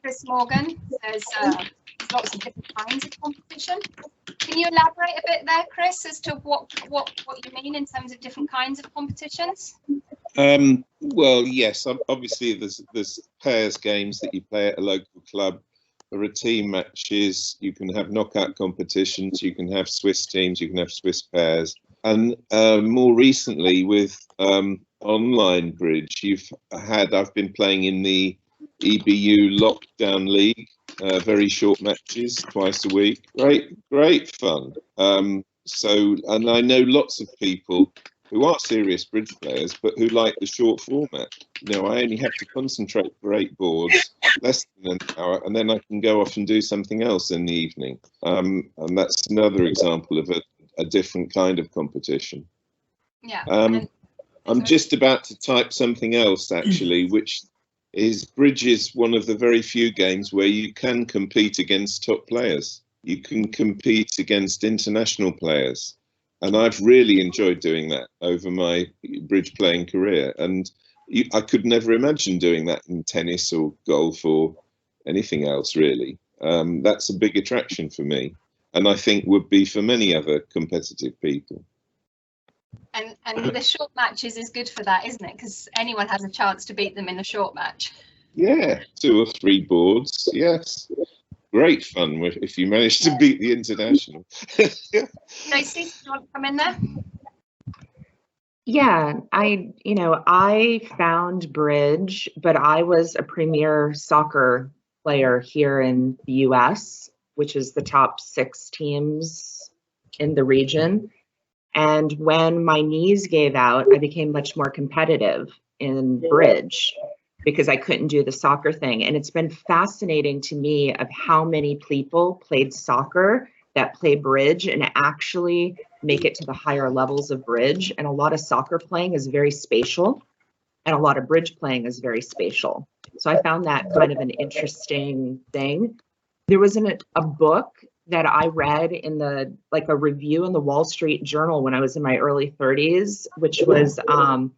Chris Morgan says lots of different kinds of competition. Can you elaborate a bit there, Chris, as to what you mean in terms of different kinds of competitions? Well, yes, obviously there's pairs games that you play at a local club. There are team matches, you can have knockout competitions, you can have Swiss teams, you can have Swiss pairs. And more recently with online bridge, I've been playing in the EBU Lockdown League, very short matches, twice a week. Great fun. And I know lots of people who are serious bridge players, but who like the short format. You know, I only have to concentrate for 8 boards, less than an hour, and then I can go off and do something else in the evening. And that's another example of a different kind of competition. Yeah. I'm just about to type something else, actually, which is bridge is one of the very few games where you can compete against top players. you can compete against international players. And I've really enjoyed doing that over my bridge playing career. And I could never imagine doing that in tennis or golf or anything else, really. That's a big attraction for me, and I think would be for many other competitive people. And the short matches is good for that, isn't it? Because anyone has a chance to beat them in a short match. Yeah, 2 or 3 boards, yes. Great fun if you manage to beat the international. Tracy, do you want to come in there? Yeah, I found bridge, but I was a premier soccer player here in the US, which is the top 6 teams in the region. And when my knees gave out, I became much more competitive in bridge because I couldn't do the soccer thing. And it's been fascinating to me of how many people played soccer that play bridge and actually make it to the higher levels of bridge. And a lot of soccer playing is very spatial, and a lot of bridge playing is very spatial. So I found that kind of an interesting thing. There was a book that I read in a review in the Wall Street Journal when I was in my early 30s, which was The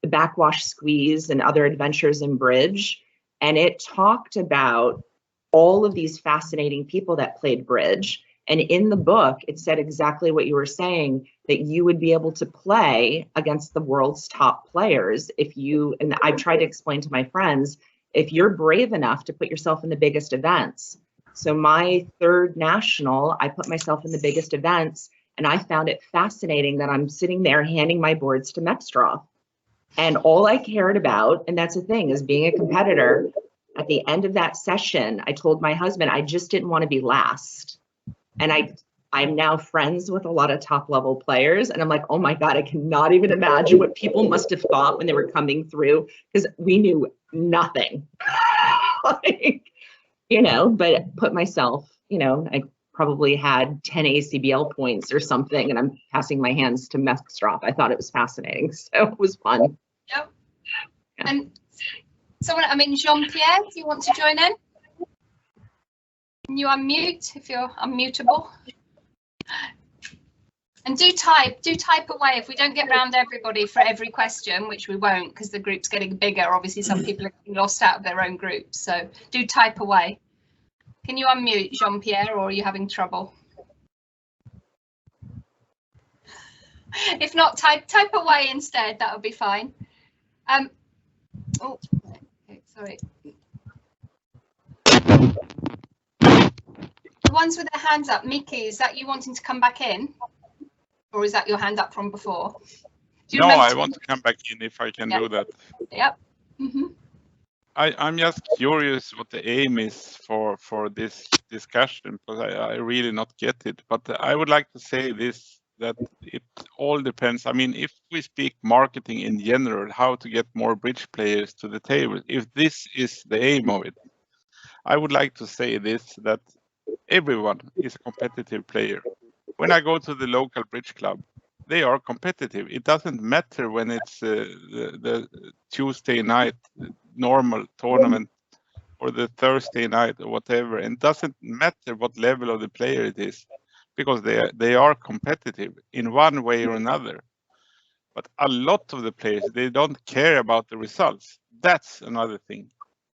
Backwash Squeeze and Other Adventures in Bridge. And it talked about all of these fascinating people that played bridge. And in the book, it said exactly what you were saying, that you would be able to play against the world's top players if you, and I've tried to explain to my friends, if you're brave enough to put yourself in the biggest events. So my 3rd national, I put myself in the biggest events, and I found it fascinating that I'm sitting there handing my boards to Mextrov. And all I cared about, and that's the thing, is being a competitor. At the end of that session, I told my husband, I just didn't want to be last. And I'm now friends with a lot of top level players. And I'm like, oh my God, I cannot even imagine what people must have thought when they were coming through, because we knew nothing. But put myself, I probably had 10 ACBL points or something, and I'm passing my hands to Mextrov. I thought it was fascinating. So it was fun. Yep. Yeah. And Jean-Pierre, do you want to join in? Can you unmute if you're unmutable? And do type away if we don't get round everybody for every question, which we won't because the group's getting bigger. Obviously, some people are getting lost out of their own groups, so do type away. Can you unmute, Jean-Pierre, or are you having trouble? If not, type away instead. That would be fine. Oh, okay, sorry. The ones with their hands up, Mickey, is that you wanting to come back in? Or is that your hand up from before? No, I want to come back in if I can do that. Yep. Mm-hmm. I'm just curious what the aim is for this discussion, because I really not get it. But I would like to say this, that it all depends. I mean, if we speak marketing in general, how to get more bridge players to the table, if this is the aim of it, I would like to say this, that everyone is a competitive player. When I go to the local bridge club, they are competitive. It doesn't matter when it's the Tuesday night normal tournament or the Thursday night or whatever. And it doesn't matter what level of the player it is, because they are competitive in one way or another. But a lot of the players, they don't care about the results. That's another thing.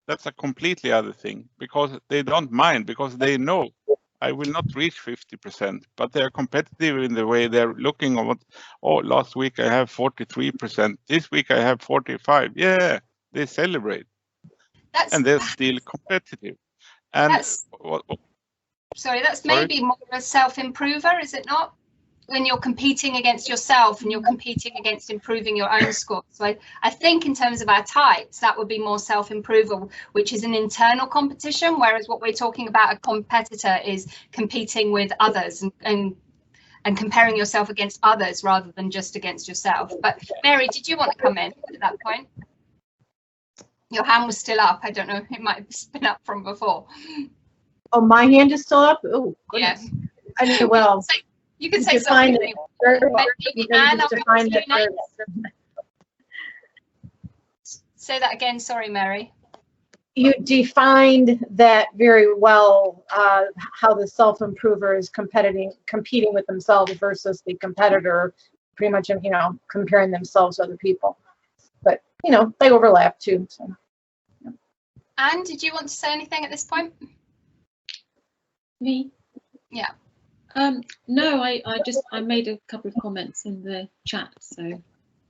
That's a completely other thing, because they don't mind, because they know I will not reach 50%, but they're competitive in the way they're looking at, oh, last week I have 43%, this week I have 45. Yeah, they celebrate. And they're still competitive. And that's maybe more of a self-improver, is it not? When you're competing against yourself and you're competing against improving your own score. So I think in terms of our types, that would be more self-improver, which is an internal competition, whereas what we're talking about, a competitor, is competing with others and comparing yourself against others rather than just against yourself. But Mary, did you want to come in at that point? Your hand was still up. I don't know, it might have been up from before. Oh, my hand is still up? Oh, goodness. Yeah. I mean, well, you can say something. Say that again. Sorry, Mary. you defined that very well, how the self-improver is competing with themselves versus the competitor, pretty much, you know, comparing themselves to other people. But, you know, they overlap too. So. Anne, did you want to say anything at this point? Me? Yeah. No, I made a couple of comments in the chat, so.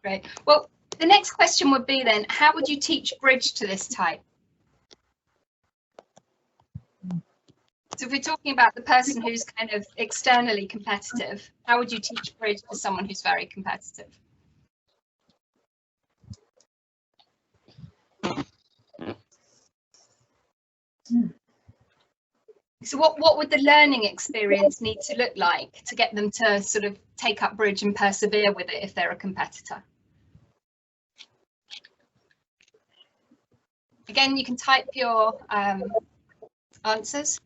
Great. Well, the next question would be then, how would you teach bridge to this type? So if we're talking about the person who's kind of externally competitive, how would you teach bridge to someone who's very competitive? So what would the learning experience need to look like to get them to sort of take up bridge and persevere with it if they're a competitor? Again, you can type your answers.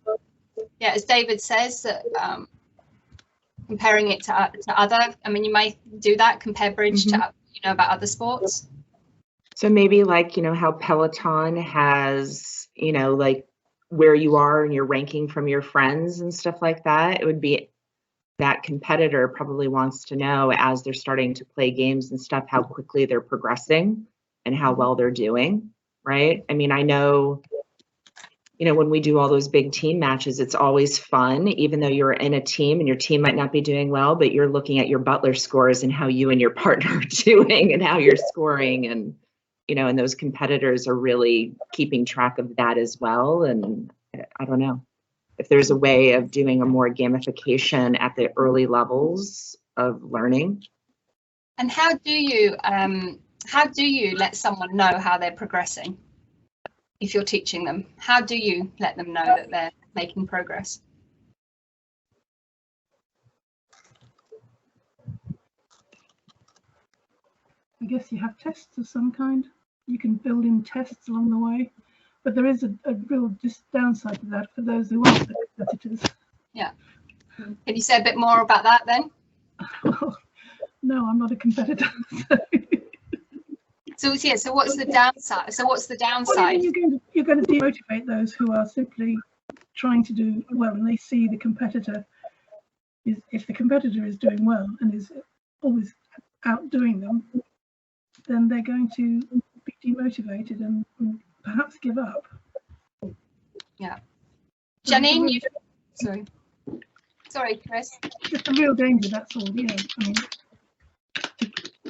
Yeah, as David says, that comparing it to other, I mean, you might do that, compare bridge to, you know, about other sports. So maybe like, you know, how Peloton has, you know, like where you are and your ranking from your friends and stuff like that. It would be that competitor probably wants to know as they're starting to play games and stuff, how quickly they're progressing and how well they're doing, right? I mean, I know, you know, when we do all those big team matches, it's always fun, even though you're in a team and your team might not be doing well, but you're looking at your Butler scores and how you and your partner are doing and how you're scoring. And, you know, and those competitors are really keeping track of that as well. And I don't know if there's a way of doing a more gamification at the early levels of learning. And how do you let someone know how they're progressing? If you're teaching them, how do you let them know that they're making progress? I guess you have tests of some kind. You can build in tests along the way, but there is a real downside to that for those who aren't competitors. Yeah. Can you say a bit more about that then? Well, no, I'm not a competitor. So yeah, so what's the downside? So what's the downside? Well, you're going to demotivate those who are simply trying to do well, and they see the competitor is, if the competitor is doing well and is always outdoing them, then they're going to be demotivated and perhaps give up. Yeah. Janine, sorry, Chris. Just a real danger, that's all, yeah. I mean,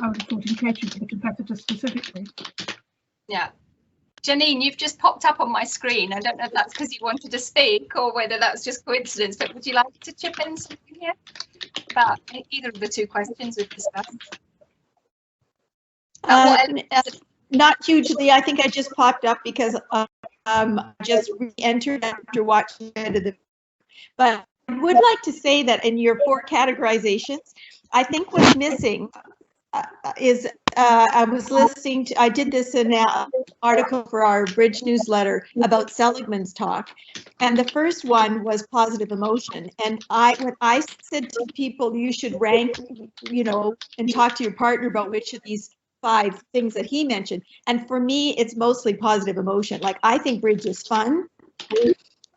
I would have thought in catering for the competitor specifically. Yeah. Janine, you've just popped up on my screen. I don't know if that's because you wanted to speak or whether that's just coincidence, but would you like to chip in something here about either of the two questions we've discussed? Not hugely. I think I just popped up because I just re-entered after watching it. But I would like to say that in your 4 categorizations, I think what's missing is I did this in an article for our Bridge newsletter about Seligman's talk, and the first one was positive emotion. And when I said to people, you should rank, you know, and talk to your partner about which of these 5 things that he mentioned. And for me, it's mostly positive emotion. Like, I think bridge is fun,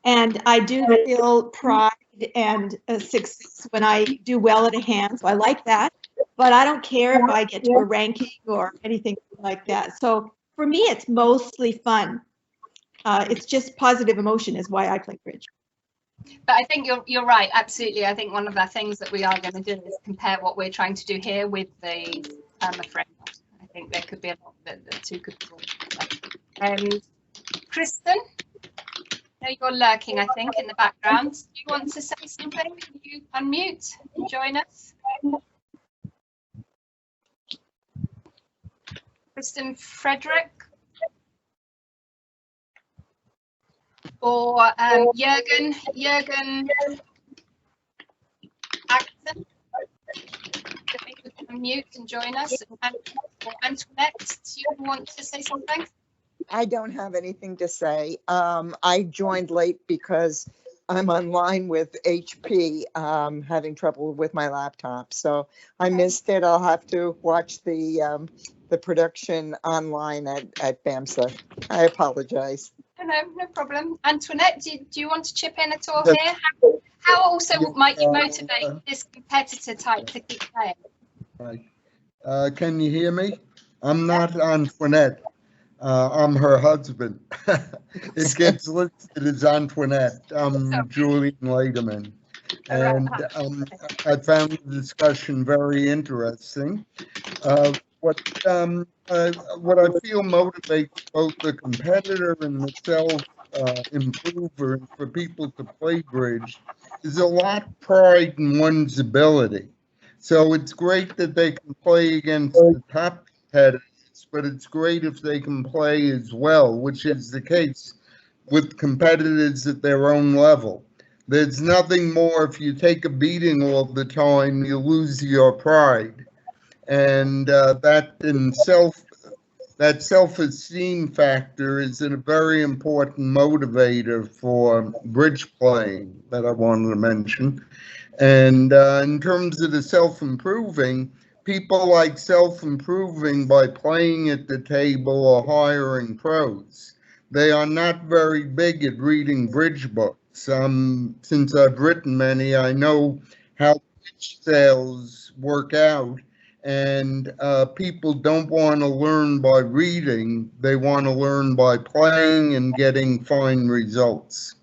and I do feel pride and success when I do well at a hand. So I like that. But I don't care if I get to a ranking or anything like that. So for me, it's mostly fun. It's just positive emotion is why I play bridge. But I think you're right, absolutely. I think one of the things that we are going to do is compare what we're trying to do here with the framework. I think there could be a lot that the two could be. Kristen, you're lurking, I think, in the background. Do you want to say something? Can you unmute and join us? Kristen Frederick or Jürgen Axton. If you could unmute and join us. And Antoinette, do you want to say something? I don't have anything to say. I joined late because I'm online with HP, having trouble with my laptop. So I missed it. I'll have to watch the production online at BAMSA. I apologize. No problem. Antoinette, do you want to chip in at all here? How also might you motivate this competitor type to keep playing? Right. Can you hear me? I'm not Antoinette. I'm her husband. It gets listed as Antoinette. I'm Julian Lederman. And I found the discussion very interesting. What I feel motivates both the competitor and the self-improver and for people to play bridge is a lot of pride in one's ability. So it's great that they can play against the top competitors, but it's great if they can play as well, which is the case with competitors at their own level. There's nothing more if you take a beating all the time, you lose your pride. And that self-esteem factor is a very important motivator for bridge playing that I wanted to mention. And in terms of the self-improving, people like self-improving by playing at the table or hiring pros. They are not very big at reading bridge books. Since I've written many, I know how bridge sales work out. And people don't want to learn by reading. They want to learn by playing and getting fine results.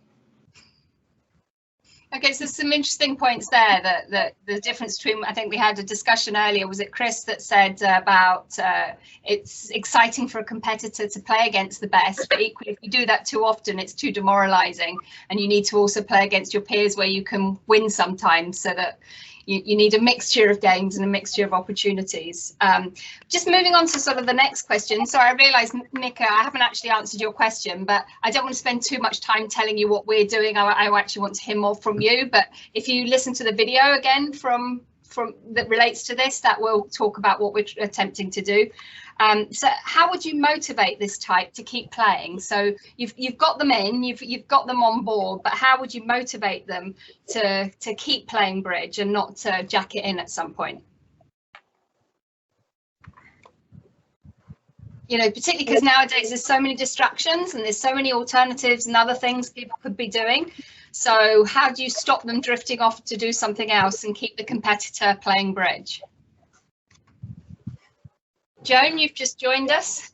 Okay, so some interesting points there. That the difference between, I think we had a discussion earlier, was it Chris that said about it's exciting for a competitor to play against the best, but equally if you do that too often, it's too demoralizing, and you need to also play against your peers where you can win sometimes, so that you need a mixture of games and a mixture of opportunities. Just moving on to sort of the next question. So I realise, Mika, I haven't actually answered your question, but I don't want to spend too much time telling you what we're doing. I actually want to hear more from you. But if you listen to the video again from that relates to this, that will talk about what we're attempting to do. So how would you motivate this type to keep playing? So you've got them in, you've got them on board, but how would you motivate them to keep playing bridge and not to jack it in at some point? You know, particularly because nowadays there's so many distractions and there's so many alternatives and other things people could be doing. So how do you stop them drifting off to do something else and keep the competitor playing bridge? Joan, you've just joined us.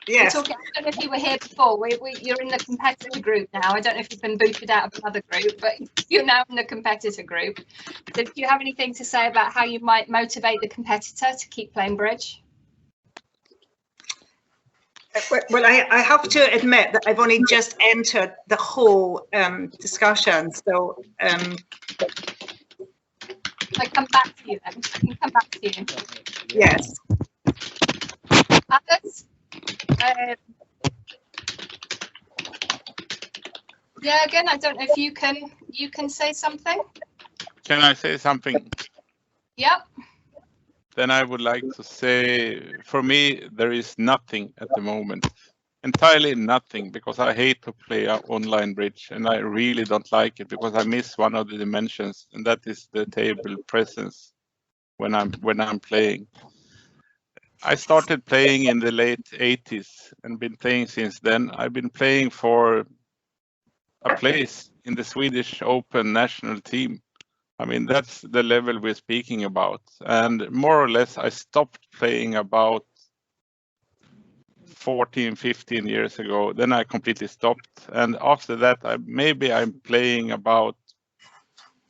Yes. I don't know if you were here before. You're in the competitor group now. I don't know if you've been booted out of another group, but you're now in the competitor group. So do you have anything to say about how you might motivate the competitor to keep playing bridge? Well, I have to admit that I've only just entered the whole discussion, so I come back to you then. I can come back to you. Yes. Others? Yeah, again, I don't know if you can say something. Can I say something? Yep. Then I would like to say, for me, there is nothing at the moment. Entirely nothing, because I hate to play online bridge, and I really don't like it because I miss one of the dimensions, and that is the table presence when I'm playing. I started playing in the late 80s and been playing since then. I've been playing for a place in the Swedish Open national team. I mean, that's the level we're speaking about. And more or less, I stopped playing about 14, 15 years ago. Then I completely stopped. And after that, I'm playing about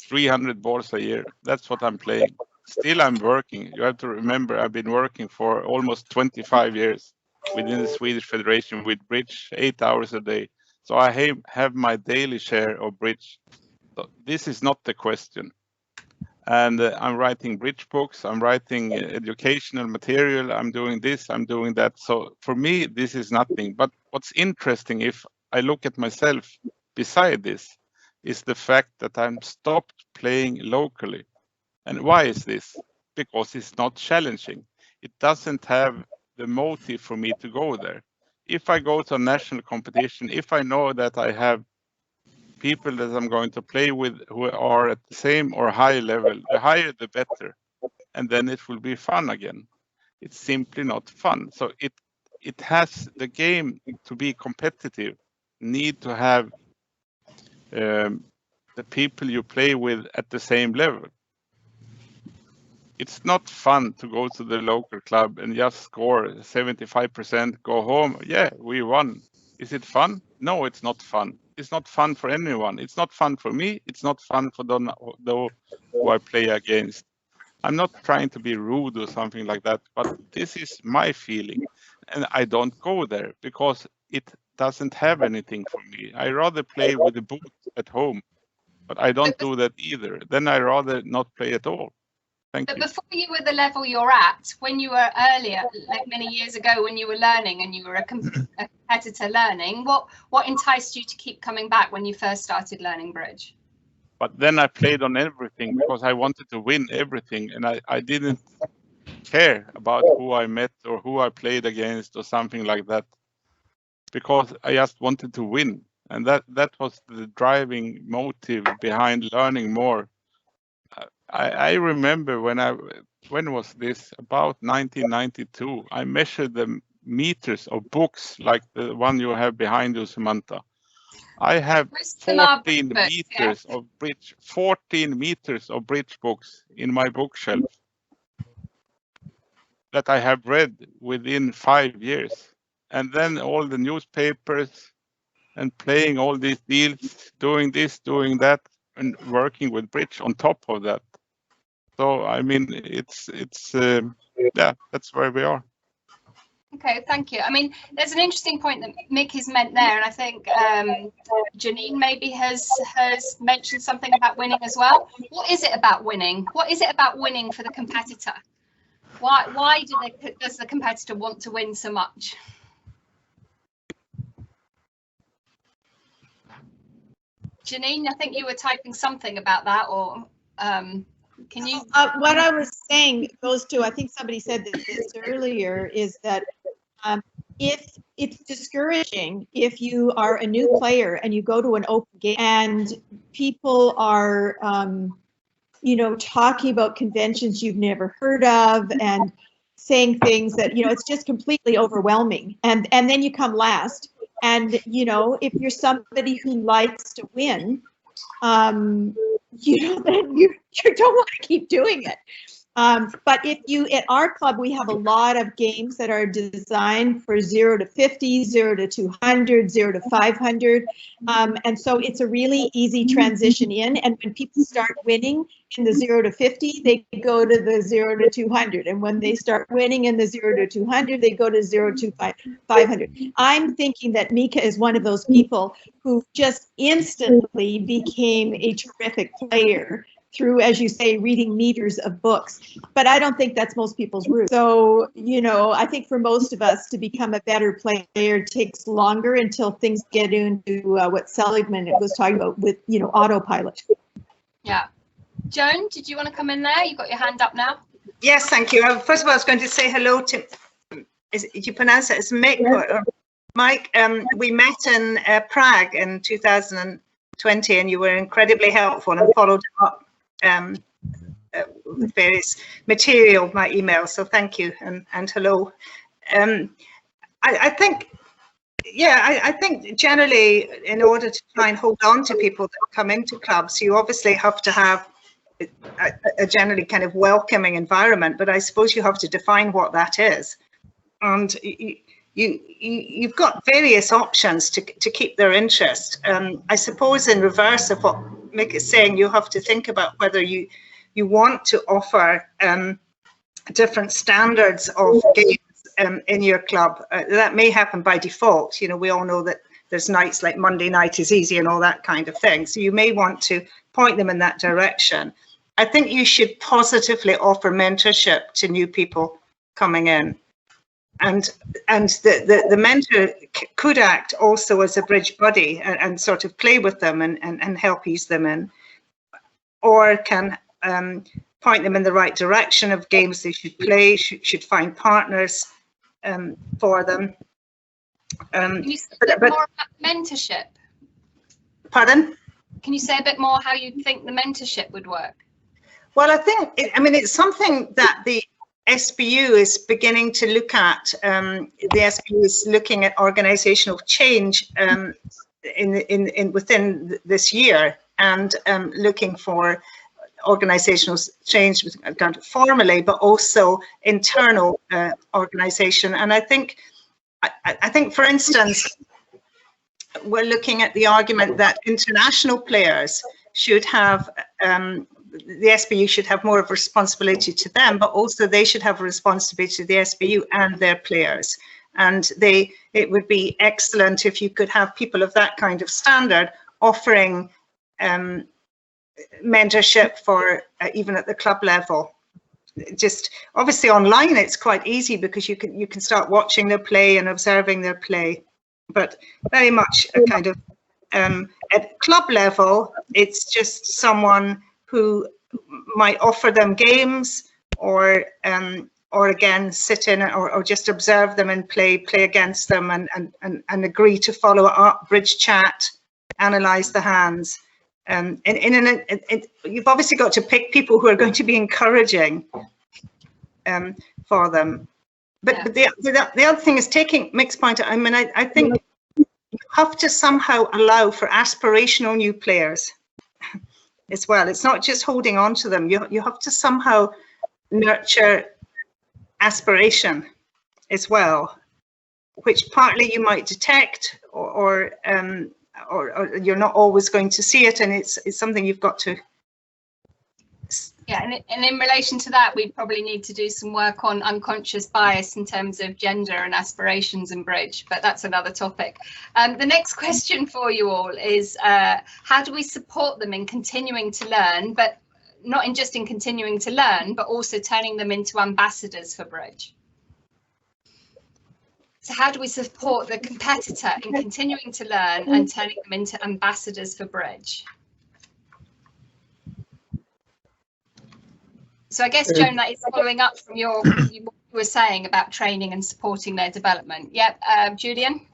300 balls a year. That's what I'm playing. Still, I'm working. You have to remember, I've been working for almost 25 years within the Swedish Federation with bridge, 8 hours a day. So I have my daily share of bridge. So this is not the question. And I'm writing bridge books, I'm writing educational material, I'm doing this, I'm doing that. So for me, this is nothing. But what's interesting, if I look at myself beside this, is the fact that I'm stopped playing locally. And why is this? Because it's not challenging. It doesn't have the motive for me to go there. If I go to a national competition, if I know that I have people that I'm going to play with who are at the same or high level, the higher the better, and then it will be fun again. It's simply not fun. So it has the game to be competitive, need to have the people you play with at the same level. It's not fun to go to the local club and just score 75%, go home. Yeah, we won. Is it fun? No, it's not fun. It's not fun for anyone. It's not fun for me. It's not fun for those who I play against. I'm not trying to be rude or something like that, but this is my feeling. And I don't go there because it doesn't have anything for me. I rather play with the boot at home, but I don't do that either. Then I rather not play at all. Thank you. But before you were the level you're at, when you were earlier, like many years ago, when you were learning and you were a competitor learning, what enticed you to keep coming back when you first started learning bridge? But then I played on everything because I wanted to win everything, and I didn't care about who I met or who I played against or something like that, because I just wanted to win, and that was the driving motive behind learning more. I remember when was this? About 1992. I measured the meters of books like the one you have behind you, Samantha. I have 14 meters of bridge, 14 meters of bridge books in my bookshelf that I have read within 5 years. And then all the newspapers and playing all these deals, doing this, doing that, and working with bridge on top of that. So, I mean, it's yeah, that's where we are. Okay, thank you. I mean, there's an interesting point that Mick has meant there, and I think Janine maybe has mentioned something about winning as well. What is it about winning? What is it about winning for the competitor? Why does the competitor want to win so much? Janine, I think you were typing something about that, or can you? What I was saying goes to, I think somebody said this earlier, is that if it's discouraging if you are a new player and you go to an open game and people are, you know, talking about conventions you've never heard of and saying things that, you know, it's just completely overwhelming. And then you come last. And, you know, if you're somebody who likes to win, you know, then you don't want to keep doing it. But if you, at our club, we have a lot of games that are designed for 0 to 50, 0 to 200, 0 to 500. And so it's a really easy transition in. And when people start winning in the 0 to 50, they go to the 0 to 200. And when they start winning in the 0 to 200, they go to 0 to 500. I'm thinking that Mika is one of those people who just instantly became a terrific player through, as you say, reading meters of books. But I don't think that's most people's route. So, you know, I think for most of us to become a better player takes longer until things get into what Seligman was talking about with, you know, autopilot. Yeah. Joan, did you want to come in there? You got your hand up now. Yes, thank you. First of all, I was going to say hello to, did you pronounce it as Mick or Mike? We met in Prague in 2020 and you were incredibly helpful and followed up with various material, my email, so thank you and hello. I think, yeah, I think generally in order to try and hold on to people that come into clubs, you obviously have to have a generally kind of welcoming environment, but I suppose you have to define what that is. And you've got various options to keep their interest. I suppose in reverse of what Mick is saying, you have to think about whether you want to offer different standards of games in your club. That may happen by default. You know, we all know that there's nights like Monday night is easy and all that kind of thing. So you may want to point them in that direction. I think you should positively offer mentorship to new people coming in. And the mentor could act also as a bridge buddy and sort of play with them and help ease them in, or can point them in the right direction of games they should play, should find partners for them. Can you say a bit more about mentorship? Pardon? Can you say a bit more how you think the mentorship would work? Well, I think, I mean, it's something that the SBU is beginning to look at, the SBU is looking at organizational change within this year, and looking for organizational change formally, but also internal organization. And I think, for instance, we're looking at the argument that international players should have, the SBU should have more of a responsibility to them, but also they should have a responsibility to the SBU and their players. And it would be excellent if you could have people of that kind of standard offering mentorship for even at the club level. Just obviously online it's quite easy because you can start watching their play and observing their play, but very much a kind of at club level it's just someone who might offer them games, or again sit in or just observe them and play against them, and agree to follow up, bridge chat, analyze the hands. You've obviously got to pick people who are going to be encouraging for them. But the other thing is taking Mick's point. I mean, I think you have to somehow allow for aspirational new players as well. It's not just holding on to them. You have to somehow nurture aspiration as well, which partly you might detect, or you're not always going to see it, and it's something you've got to. Yeah, and in relation to that, we probably need to do some work on unconscious bias in terms of gender and aspirations in bridge, but that's another topic. The next question for you all is, how do we support them in continuing to learn, but not just in continuing to learn, but also turning them into ambassadors for bridge? So how do we support the competitor in continuing to learn and turning them into ambassadors for bridge? So I guess, Joan, that is following up from what you were saying about training and supporting their development. Yep, Julian?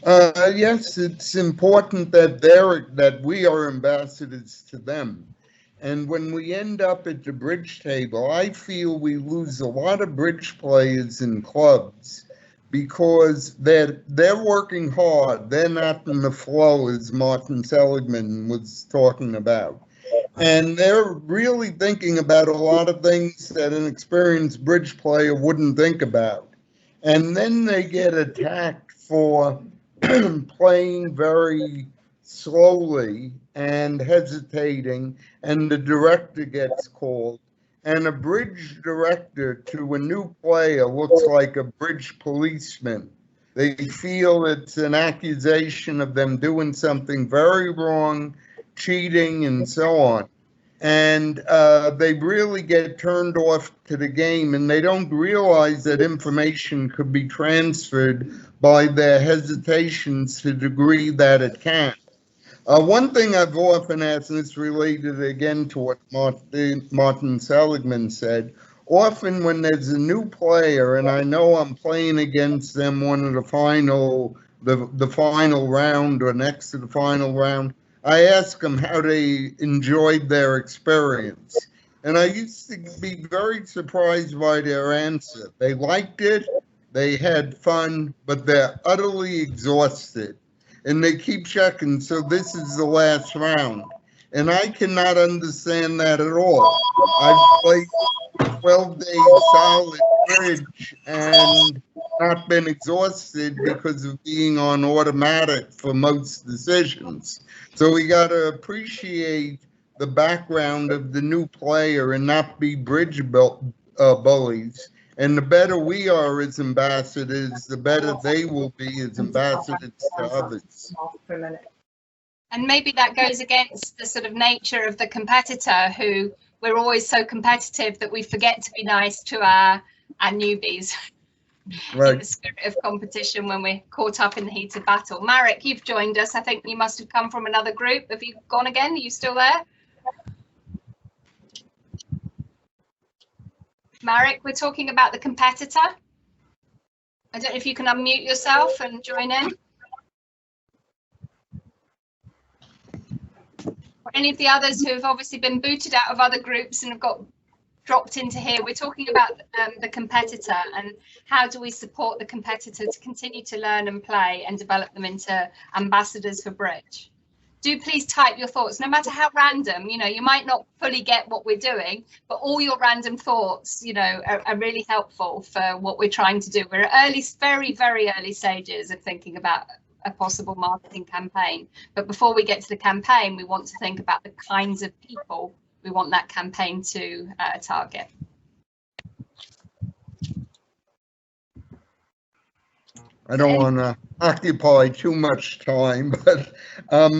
Yes, it's important that we are ambassadors to them. And when we end up at the bridge table, I feel we lose a lot of bridge players in clubs because they're working hard. They're not in the flow, as Martin Seligman was talking about. And they're really thinking about a lot of things that an experienced bridge player wouldn't think about. And then they get attacked for playing very slowly and hesitating, and the director gets called. And a bridge director to a new player looks like a bridge policeman. They feel it's an accusation of them doing something very wrong, cheating, and so on. And they really get turned off to the game, and they don't realize that information could be transferred by their hesitations to the degree that it can. One thing I've often asked, and it's related again to what Martin Seligman said, often when there's a new player and I know I'm playing against them one of the final round or next to the final round, I ask them how they enjoyed their experience. And I used to be very surprised by their answer. They liked it, they had fun, but they're utterly exhausted. And they keep checking, so this is the last round. And I cannot understand that at all. I've played 12 days solid bridge and not been exhausted because of being on automatic for most decisions. So we got to appreciate the background of the new player and not be bridge bullies. And the better we are as ambassadors, the better they will be as ambassadors to others. And maybe that goes against the sort of nature of the competitor, who we're always so competitive that we forget to be nice to our newbies. Right. In the spirit of competition when we're caught up in the heat of battle. Marek, you've joined us. I think you must have come from another group. Have you gone again? Are you still there? Marek, we're talking about the competitor. I don't know if you can unmute yourself and join in. Or any of the others who have obviously been booted out of other groups and have got dropped into here, we're talking about the competitor and how do we support the competitor to continue to learn and play and develop them into ambassadors for Bridge. Do please type your thoughts, no matter how random. You know, you might not fully get what we're doing, but all your random thoughts, you know, are really helpful for what we're trying to do. We're at very, very early stages of thinking about a possible marketing campaign. But before we get to the campaign, we want to think about the kinds of people we want that campaign to target. I don't want to occupy too much time, but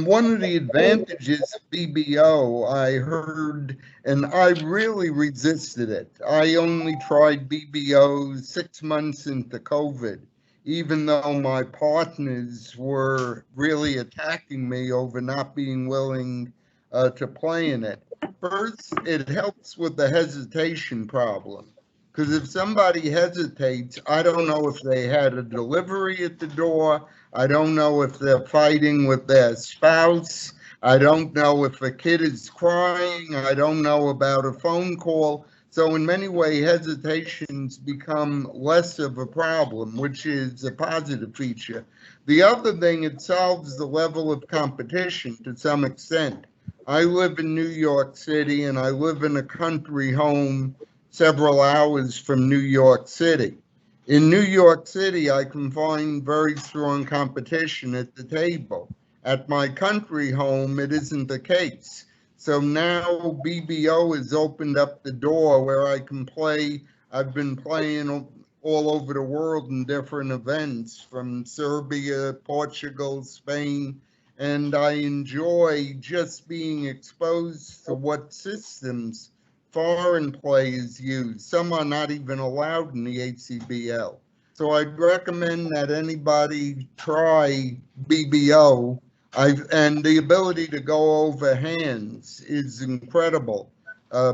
one of the advantages of BBO I heard, and I really resisted it. I only tried BBO 6 months into COVID, even though my partners were really attacking me over not being willing to play in it. First, it helps with the hesitation problem. Because if somebody hesitates, I don't know if they had a delivery at the door. I don't know if they're fighting with their spouse. I don't know if a kid is crying. I don't know about a phone call. So in many ways, hesitations become less of a problem, which is a positive feature. The other thing, it solves the level of competition to some extent. I live in New York City and I live in a country home several hours from New York City. In New York City, I can find very strong competition at the table. At my country home, it isn't the case. So now BBO has opened up the door where I can play. I've been playing all over the world in different events, from Serbia, Portugal, Spain, and I enjoy just being exposed to what systems foreign players use. Some are not even allowed in the ACBL. So I'd recommend that anybody try BBO. And the ability to go over hands is incredible.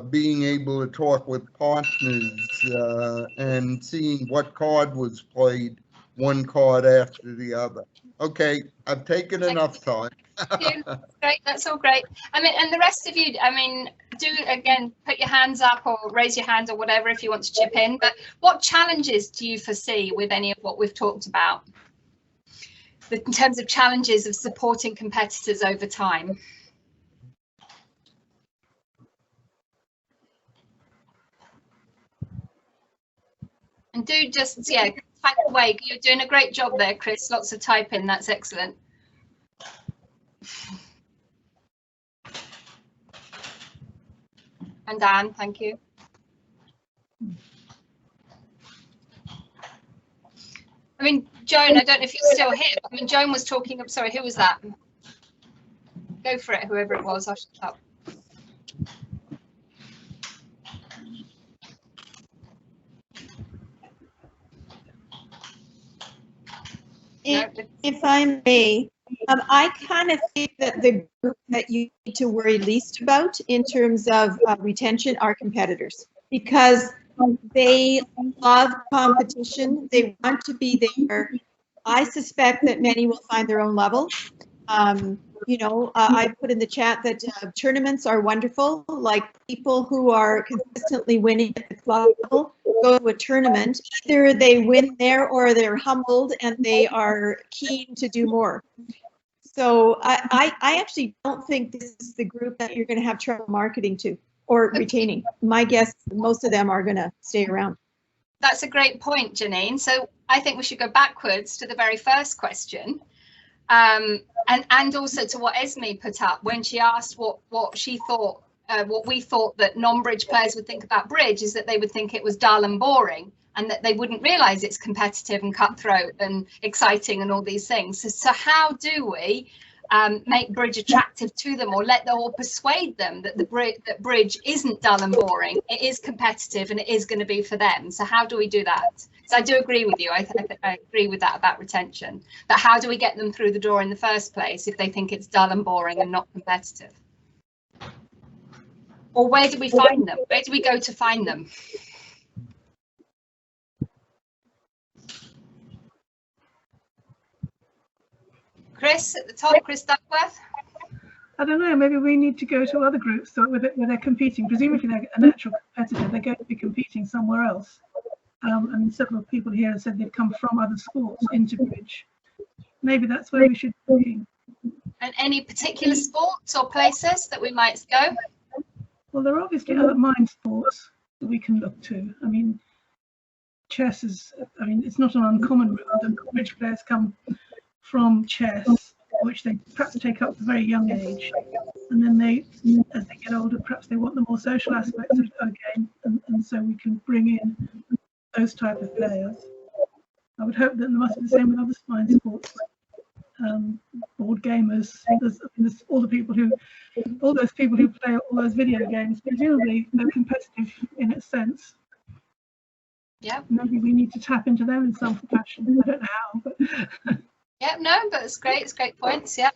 Being able to talk with partners and seeing what card was played, one card after the other. Okay, I've taken enough time. Great, that's all great. I mean, and the rest of you, I mean, do again, put your hands up or raise your hand or whatever if you want to chip in. But what challenges do you foresee with any of what we've talked about in terms of challenges of supporting competitors over time? And do just, yeah, type away. You're doing a great job there, Chris. Lots of typing. That's excellent. And Dan, thank you. I mean, Joan, I don't know if you're still here. I mean, Joan was talking. I'm sorry, who was that? Go for it, whoever it was. I'll shut up. If I may, I kind of think that the group that you need to worry least about in terms of retention are competitors, because they love competition. They want to be there. I suspect that many will find their own level. You know, I put in the chat that tournaments are wonderful. Like, people who are consistently winning at the club level go to a tournament. Either they win there or they're humbled and they are keen to do more. So I actually don't think this is the group that you're going to have trouble marketing to or retaining. My guess, most of them are going to stay around. That's a great point, Janine. So I think we should go backwards to the very first question. And also to what Esme put up when she asked what she thought, what we thought that non-bridge players would think about bridge, is that they would think it was dull and boring, and that they wouldn't realise it's competitive and cutthroat and exciting and all these things. So how do we make bridge attractive to them, or persuade them that that bridge isn't dull and boring? It is competitive and it is going to be for them. So how do we do that? So I do agree with you. I agree with that about retention. But how do we get them through the door in the first place if they think it's dull and boring and not competitive? Or where do we find them? Where do we go to find them? Chris at the top, Chris Duckworth. I don't know, maybe we need to go to other groups so where they're competing. Presumably they're a natural competitor, they're going to be competing somewhere else. And several people here have said they've come from other sports into bridge. Maybe that's where we should be looking. And any particular sports or places that we might go? Well, there are obviously other mind sports that we can look to. I mean, chess is, I mean, it's not an uncommon route. The bridge players come from chess, which they perhaps take up at a very young age. And then they, as they get older, perhaps they want the more social aspects of a game. And so we can bring in those type of players. I would hope that there must be the same with other mind sports. Board gamers, there's all those people who play all those video games, presumably they're competitive in its sense. Yeah. Maybe we need to tap into them in some fashion. I don't know how, but yeah, no, but it's great. It's great points. Yeah.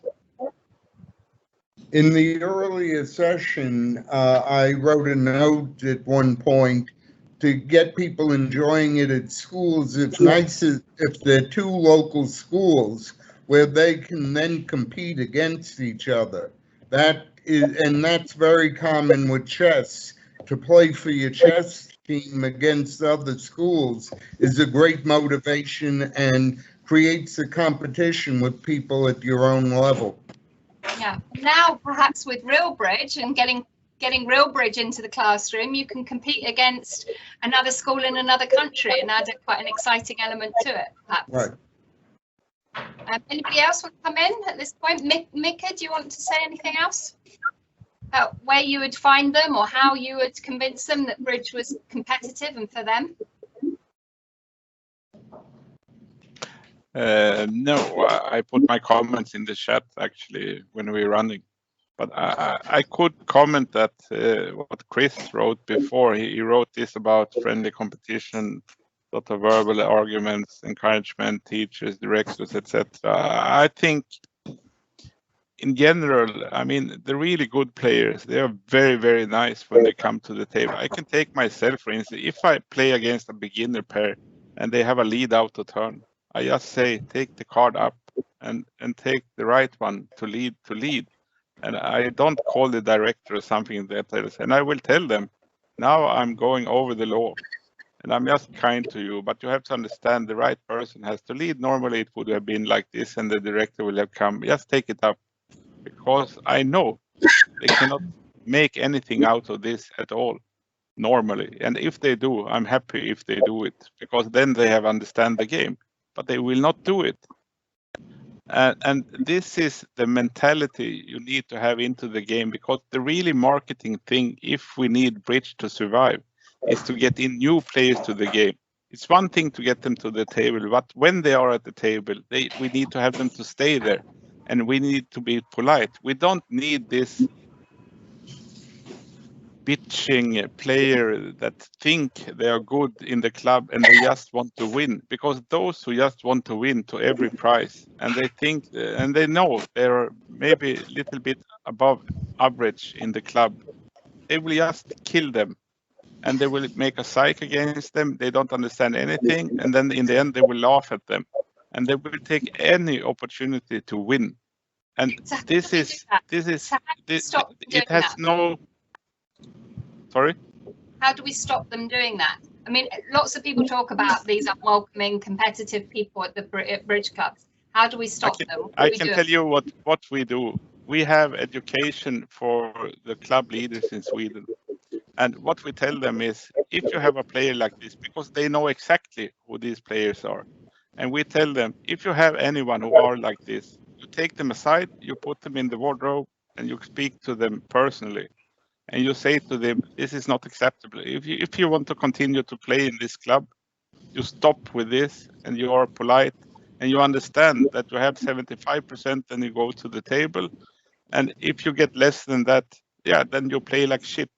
In the earlier session, I wrote a note at one point to get people enjoying it at schools. It's nice if there are two local schools where they can then compete against each other. And that's very common with chess. To play for your chess team against other schools is a great motivation and creates a competition with people at your own level. Yeah. Now, perhaps with Real Bridge and getting Real Bridge into the classroom, you can compete against another school in another country and add quite an exciting element to it, perhaps. Right. Anybody else want to come in at this point? Mika, do you want to say anything else about where you would find them or how you would convince them that bridge was competitive and for them? No, I put my comments in the chat actually when we were running, but I could comment that what Chris wrote before. He wrote this about friendly competition, lot of verbal arguments, encouragement, teachers, directors, etc. I think in general, I mean, the really good players, they are very, very nice when they come to the table. I can take myself, for instance, if I play against a beginner pair and they have a lead out of turn, I just say, take the card up and take the right one to lead. And I don't call the director or something that else. And I will tell them, now I'm going over the law. And I'm just kind to you, but you have to understand the right person has to lead. Normally it would have been like this and the director will have come, just take it up. Because I know they cannot make anything out of this at all, normally. And if they do, I'm happy if they do it, because then they have understand the game, but they will not do it. And this is the mentality you need to have into the game, because the really marketing thing, if we need bridge to survive, is to get in new players to the game. It's one thing to get them to the table, but when they are at the table, we need to have them to stay there, and we need to be polite. We don't need this bitching player that think they are good in the club and they just want to win, because those who just want to win to every price, and they think and they know they're maybe a little bit above average in the club, they will just kill them. And they will make a psych against them. They don't understand anything. And then in the end, they will laugh at them. And they will take any opportunity to win. And So this it has no, sorry? How do we stop them doing that? I mean, lots of people talk about these unwelcoming, competitive people at bridge clubs. How do we stop them? I can tell you what we do. We have education for the club leaders in Sweden. And what we tell them is, if you have a player like this, because they know exactly who these players are, and we tell them, if you have anyone who are like this, you take them aside, you put them in the wardrobe, and you speak to them personally, and you say to them, this is not acceptable. If you want to continue to play in this club, you stop with this, and you are polite, and you understand that you have 75%, and you go to the table, and if you get less than that, yeah, then you play like shit.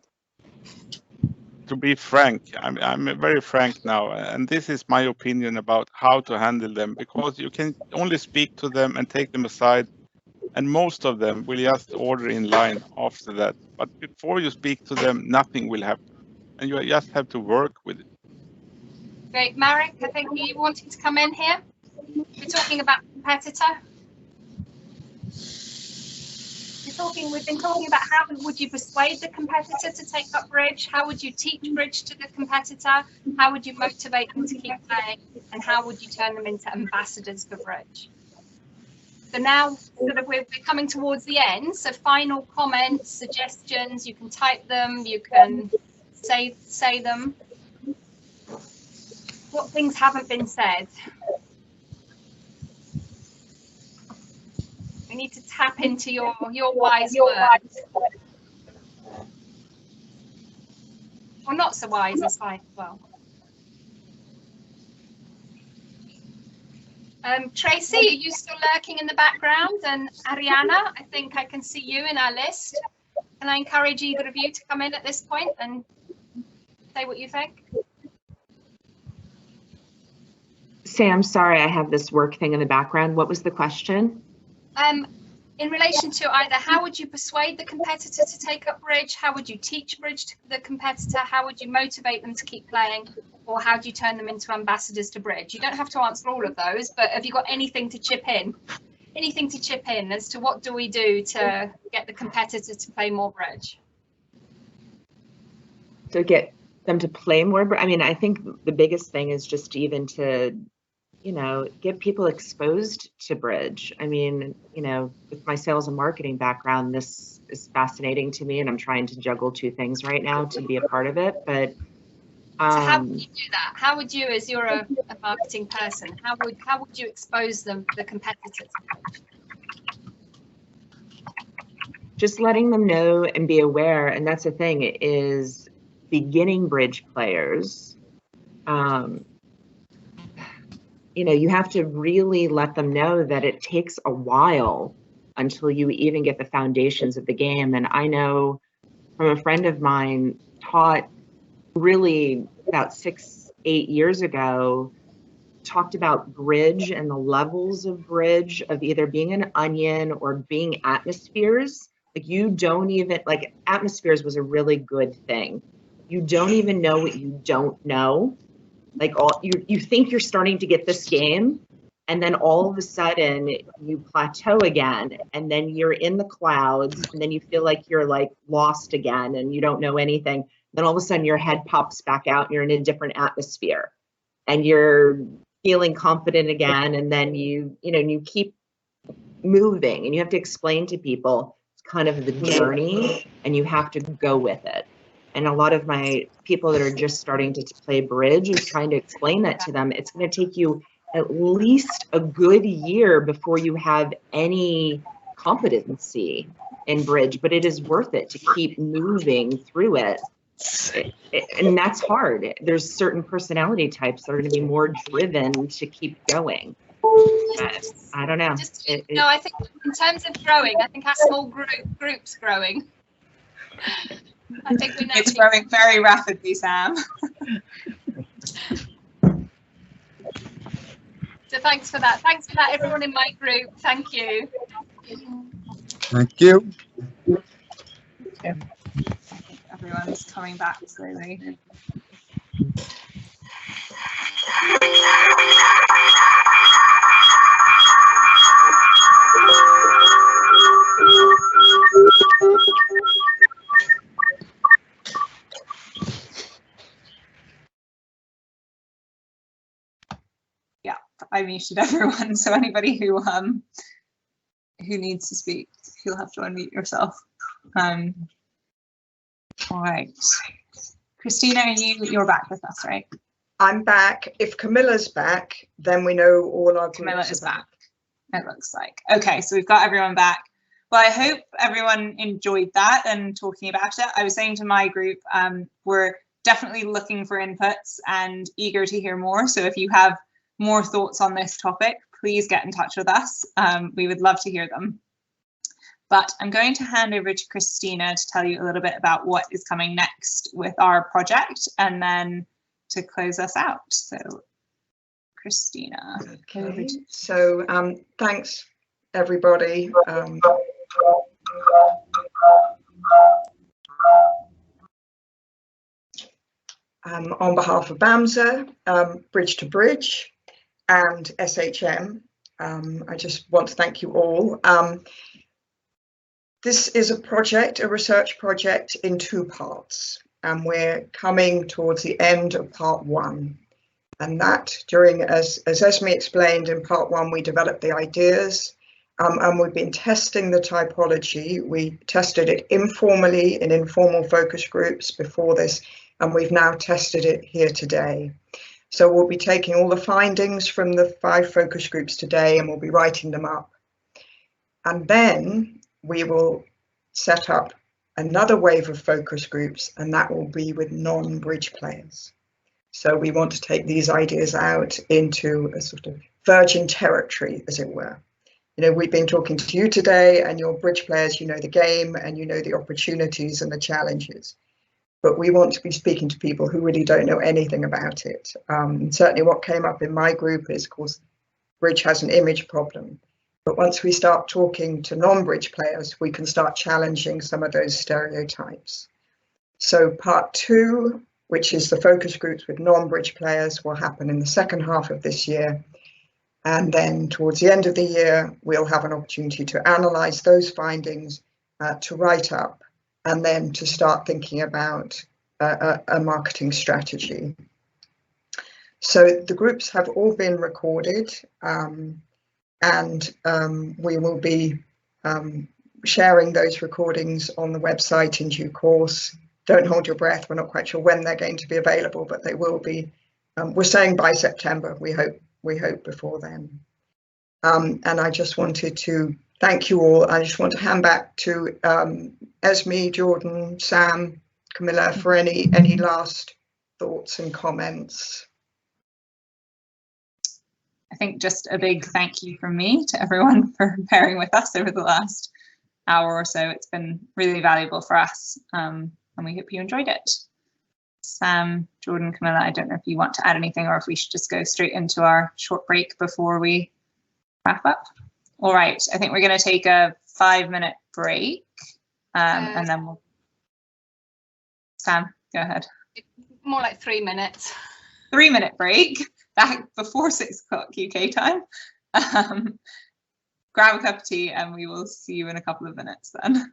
To be frank, I'm very frank now, and this is my opinion about how to handle them, because you can only speak to them and take them aside, and most of them will just order in line after that. But before you speak to them, nothing will happen, and you just have to work with it. Great. Marek, I think you wanted to come in here. We're talking about competitor. Is we've been talking about how would you persuade the competitor to take up bridge? How would you teach bridge to the competitor? How would you motivate them to keep playing? And how would you turn them into ambassadors for bridge? So now sort of we're coming towards the end. So final comments, suggestions, you can type them, you can say them. What things haven't been said? We need to tap into your wise words. Or not so wise is fine as well. Tracy, are you still lurking in the background? And Ariana, I think I can see you in our list. Can I encourage either of you to come in at this point and say what you think? Sam, sorry, I have this work thing in the background. What was the question? In relation to either how would you persuade the competitor to take up bridge, how would you teach bridge to the competitor, how would you motivate them to keep playing, or how do you turn them into ambassadors to bridge? You don't have to answer all of those, but have you got anything to chip in? Anything to chip in as to what do we do to get the competitor to play more bridge? To get them to play more, I mean, I think the biggest thing is just even to, you know, get people exposed to bridge. I mean, you know, with my sales and marketing background, this is fascinating to me, and I'm trying to juggle two things right now to be a part of it. But so how would you do that? How would you, as you're a marketing person, how would you expose them, the competitors? Just letting them know and be aware, and that's the thing, is beginning bridge players, you know, you have to really let them know that it takes a while until you even get the foundations of the game. And I know from a friend of mine taught really about 6-8 years ago, talked about bridge and the levels of bridge, of either being an onion or being atmospheres. Like, you don't even, like, atmospheres was a really good thing. You don't even know what you don't know. Like, you think you're starting to get this game, and then all of a sudden you plateau again, and then you're in the clouds, and then you feel like you're like lost again and you don't know anything. Then all of a sudden your head pops back out and you're in a different atmosphere and you're feeling confident again, and then you keep moving, and you have to explain to people it's kind of the journey and you have to go with it. And a lot of my people that are just starting to play bridge is trying to explain that to them. It's going to take you at least a good year before you have any competency in bridge, but it is worth it to keep moving through it. And that's hard. There's certain personality types that are going to be more driven to keep going. But I don't know. No, I think in terms of growing, I think our small group's growing. I think we know it's growing very rapidly, Sam. So thanks for that. Thanks for that, everyone in my group. Thank you. Thank you. Everyone's coming back slowly. Yeah, I muted everyone, so anybody who needs to speak, you'll have to unmute yourself. All right, Christina, you're back with us, right? I'm back. If Camilla's back, then we know all our Camilla is back. It looks like. Okay, so we've got everyone back. Well, I hope everyone enjoyed that and talking about it. I was saying to my group, we're definitely looking for inputs and eager to hear more. So if you have more thoughts on this topic, please get in touch with us. We would love to hear them. But I'm going to hand over to Christina to tell you a little bit about what is coming next with our project, and then to close us out. So Christina. Okay, so thanks everybody. On behalf of BAMSA, Bridge to Bridge and SHM, I just want to thank you all. This is a project, a research project in 2 parts, and we're coming towards the end of part 1. And that as Esme explained in part 1, we developed the ideas, and we've been testing the typology. We tested it informally in informal focus groups before this, and we've now tested it here today. So we'll be taking all the findings from the 5 focus groups today, and we'll be writing them up. And then we will set up another wave of focus groups, and that will be with non-bridge players. So we want to take these ideas out into a sort of virgin territory, as it were. You know, we've been talking to you today, and you're bridge players, you know the game and you know the opportunities and the challenges. But we want to be speaking to people who really don't know anything about it. Certainly what came up in my group is, of course, bridge has an image problem. But once we start talking to non-bridge players, we can start challenging some of those stereotypes. So part 2, which is the focus groups with non-bridge players, will happen in the second half of this year. And then towards the end of the year, we'll have an opportunity to analyse those findings, to write up, and then to start thinking about a marketing strategy. So the groups have all been recorded, and we will be sharing those recordings on the website in due course. Don't hold your breath, we're not quite sure when they're going to be available, but they will be. We're saying by September, we hope before then. And I just wanted to thank you all. I just want to hand back to Esme, Jordan, Sam, Camilla for any last thoughts and comments. I think just a big thank you from me to everyone for bearing with us over the last hour or so. It's been really valuable for us, and we hope you enjoyed it. Sam, Jordan, Camilla, I don't know if you want to add anything or if we should just go straight into our short break before we wrap up. All right, I think we're going to take a 5-minute break, and then we'll... Sam, go ahead. More like 3 minutes. 3-minute break, back before 6 o'clock UK time. Grab a cup of tea and we will see you in a couple of minutes then.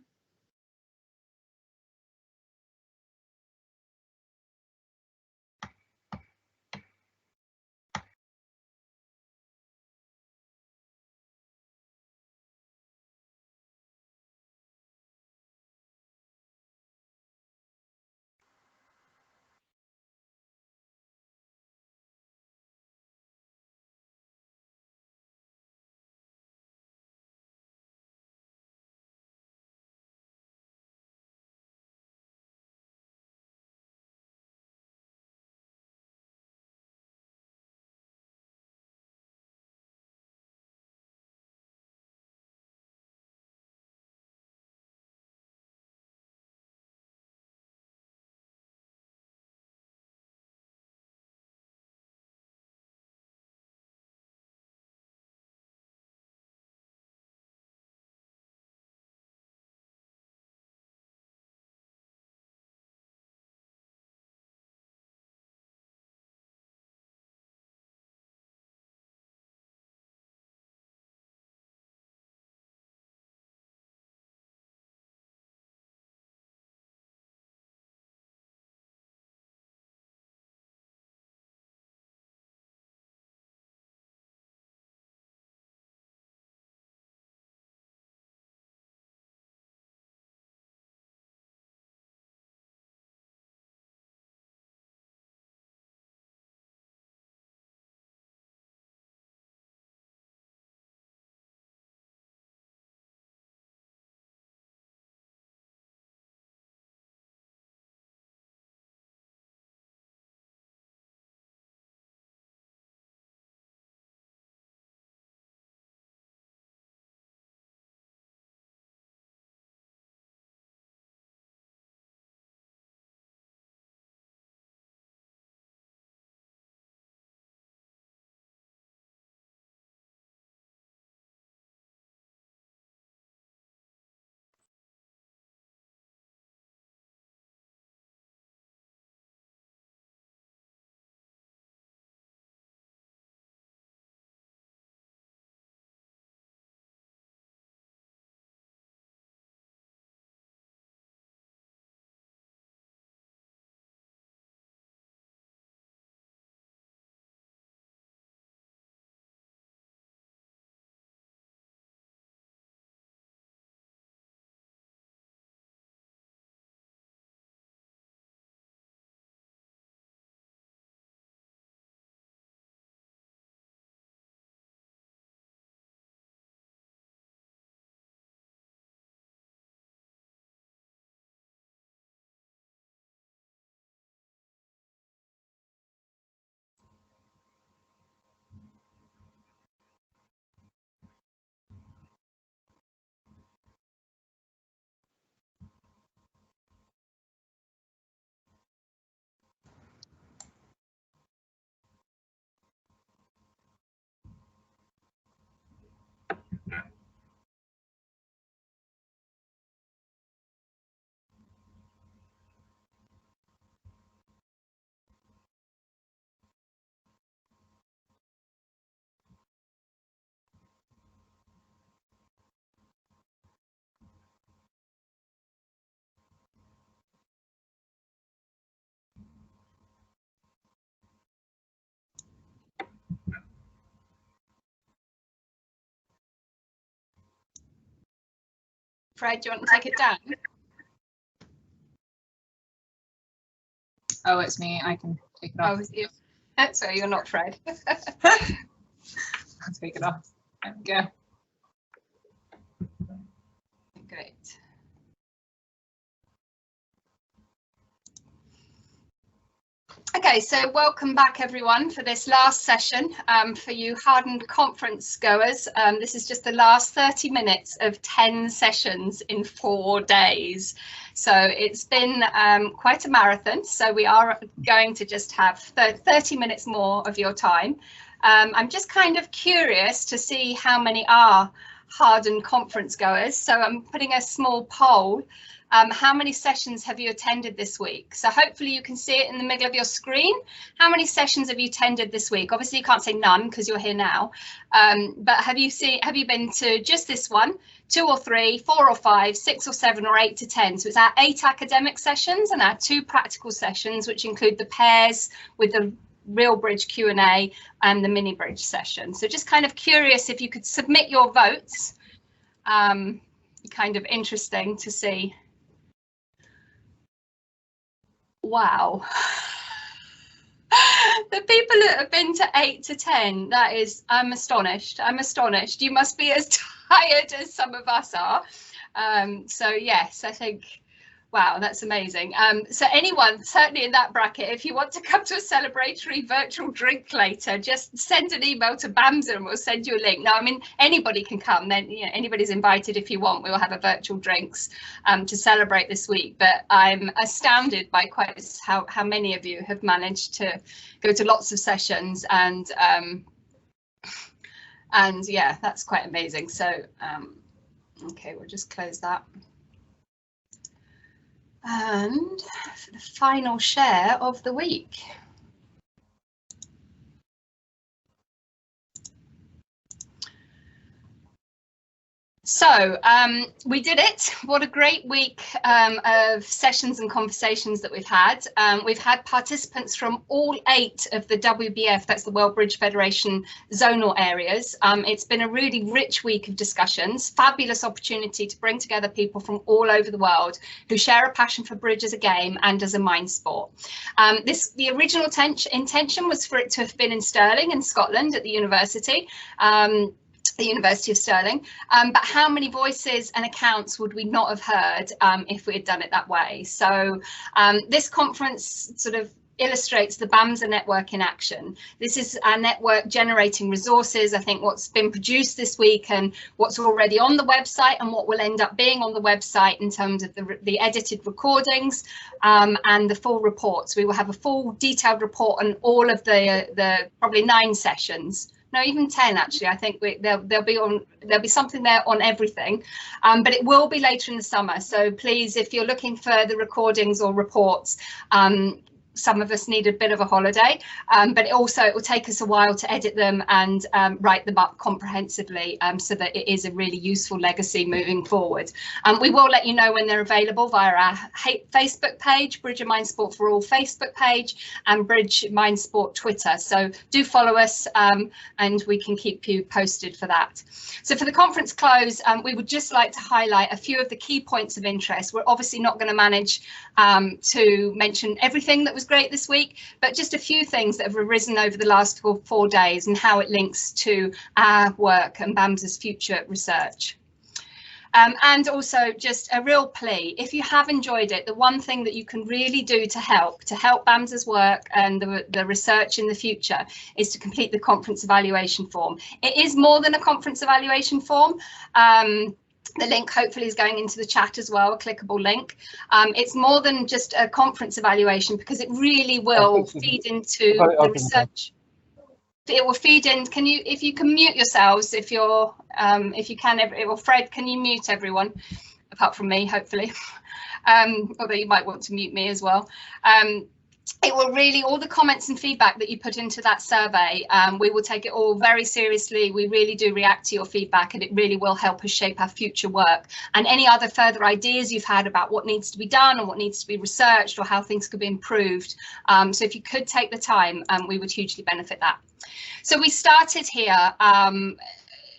Fred, do you want to take it down? Oh, it's me. I can take it off. Oh, sorry, you're not Fred. I'll take it off. There we go. Great. Okay, so welcome back everyone for this last session. For you hardened conference goers, this is just the last 30 minutes of 10 sessions in 4 days. So it's been quite a marathon. So we are going to just have 30 minutes more of your time. I'm just kind of curious to see how many are hardened conference goers. So I'm putting a small poll. How many sessions have you attended this week? So hopefully you can see it in the middle of your screen. How many sessions have you attended this week? Obviously you can't say none because you're here now, but have you been to just this one, 2 or 3, 4 or 5, 6 or 7 or 8 to 10? So it's our 8 academic sessions and our 2 practical sessions, which include the pairs with the real bridge Q&A and the mini bridge session. So just kind of curious if you could submit your votes. Kind of interesting to see. Wow. The people that have been to 8 to 10, that is, I'm astonished. I'm astonished. You must be as tired as some of us are. So yes, I think, wow, that's amazing. So anyone, certainly in that bracket, if you want to come to a celebratory virtual drink later, just send an email to BAMSA and we'll send you a link. Now, I mean, anybody can come, then, you know, anybody's invited if you want. We will have a virtual drinks to celebrate this week, but I'm astounded by quite how many of you have managed to go to lots of sessions, and yeah, that's quite amazing. So, okay, we'll just close that. And for the final share of the week. So we did it. What a great week of sessions and conversations that we've had. We've had participants from all 8 of the WBF, that's the World Bridge Federation zonal areas. It's been a really rich week of discussions, fabulous opportunity to bring together people from all over the world who share a passion for bridge as a game and as a mind sport. The original intention was for it to have been in Stirling in Scotland at the university. The University of Stirling, but how many voices and accounts would we not have heard if we had done it that way? So this conference sort of illustrates the BAMSA network in action. This is our network generating resources. I think what's been produced this week and what's already on the website and what will end up being on the website in terms of the edited recordings and the full reports. We will have a full detailed report on all of the probably 9 sessions. No, even 10 actually. I think there'll be something there on everything, but it will be later in the summer. So please, if you're looking for the recordings or reports, some of us need a bit of a holiday, but it will take us a while to edit them and write them up comprehensively so that it is a really useful legacy moving forward. We will let you know when they're available via our Facebook page, Bridge of Mind Sport for All Facebook page, and Bridge Mind Sport Twitter. So do follow us and we can keep you posted for that. So for the conference close, we would just like to highlight a few of the key points of interest. We're obviously not going to manage to mention everything that was great this week, but just a few things that have arisen over the last 4 days and how it links to our work and BAMSA's future research. And also just a real plea, if you have enjoyed it, the one thing that you can really do to help BAMSA's work and the research in the future is to complete the conference evaluation form. It is more than a conference evaluation form. The link hopefully is going into the chat as well, a clickable link. It's more than just a conference evaluation because it really will feed into the research. It will feed in. Can you, if you can mute yourselves, if you can, or Fred, can you mute everyone apart from me, hopefully, although you might want to mute me as well. It will really, all the comments and feedback that you put into that survey, we will take it all very seriously. We really do react to your feedback and it really will help us shape our future work. And any other further ideas you've had about what needs to be done or what needs to be researched or how things could be improved. So if you could take the time, we would hugely benefit that. So we started here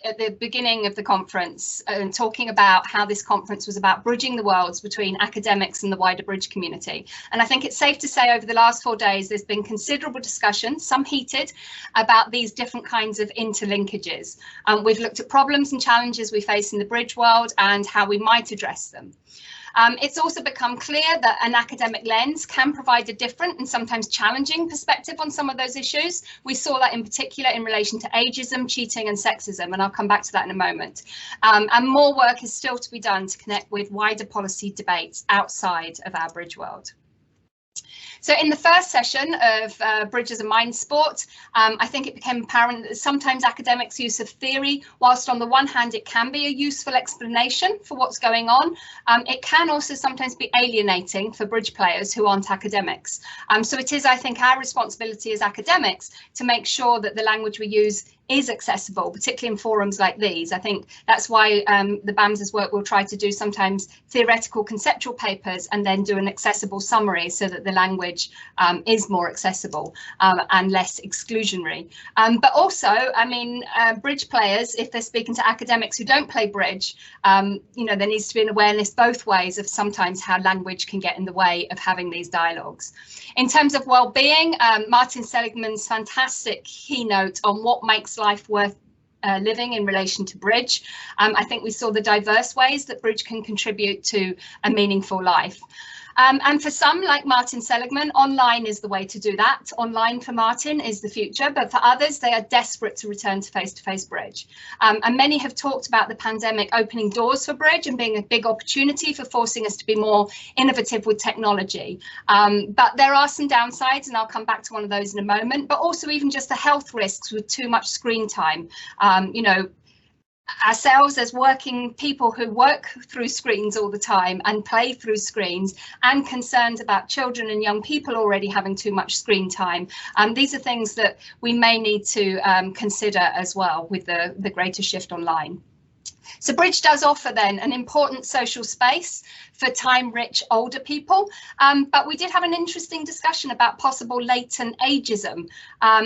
at the beginning of the conference and talking about how this conference was about bridging the worlds between academics and the wider Bridge community. And I think it's safe to say over the last 4 days, there's been considerable discussion, some heated, about these different kinds of interlinkages. We've looked at problems and challenges we face in the Bridge world and how we might address them. It's also become clear that an academic lens can provide a different and sometimes challenging perspective on some of those issues. We saw that in particular in relation to ageism, cheating and sexism, and I'll come back to that in a moment. And more work is still to be done to connect with wider policy debates outside of our Bridge world. So in the first session of Bridge as a Mind Sport, I think it became apparent that sometimes academics' use of theory, whilst on the one hand it can be a useful explanation for what's going on, it can also sometimes be alienating for Bridge players who aren't academics. So it is, I think, our responsibility as academics to make sure that the language we use is accessible, particularly in forums like these. I think that's why the BAMS's work will try to do sometimes theoretical conceptual papers and then do an accessible summary so that the language is more accessible and less exclusionary. But also, I mean, Bridge players, if they're speaking to academics who don't play Bridge, you know, there needs to be an awareness both ways of sometimes how language can get in the way of having these dialogues. In terms of well-being, Martin Seligman's fantastic keynote on what makes life worth living in relation to Bridge. I think we saw the diverse ways that Bridge can contribute to a meaningful life. And for some, like Martin Seligman, online is the way to do that. Online for Martin is the future, but for others, they are desperate to return to face-to-face Bridge. And many have talked about the pandemic opening doors for Bridge and being a big opportunity for forcing us to be more innovative with technology. But there are some downsides, and I'll come back to one of those in a moment, but also even just the health risks with too much screen time. You know, ourselves as working people who work through screens all the time and play through screens, and concerns about children and young people already having too much screen time. These are things that we may need to consider as well with the greater shift online. So Bridge does offer then an important social space for time-rich older people, but we did have an interesting discussion about possible latent ageism.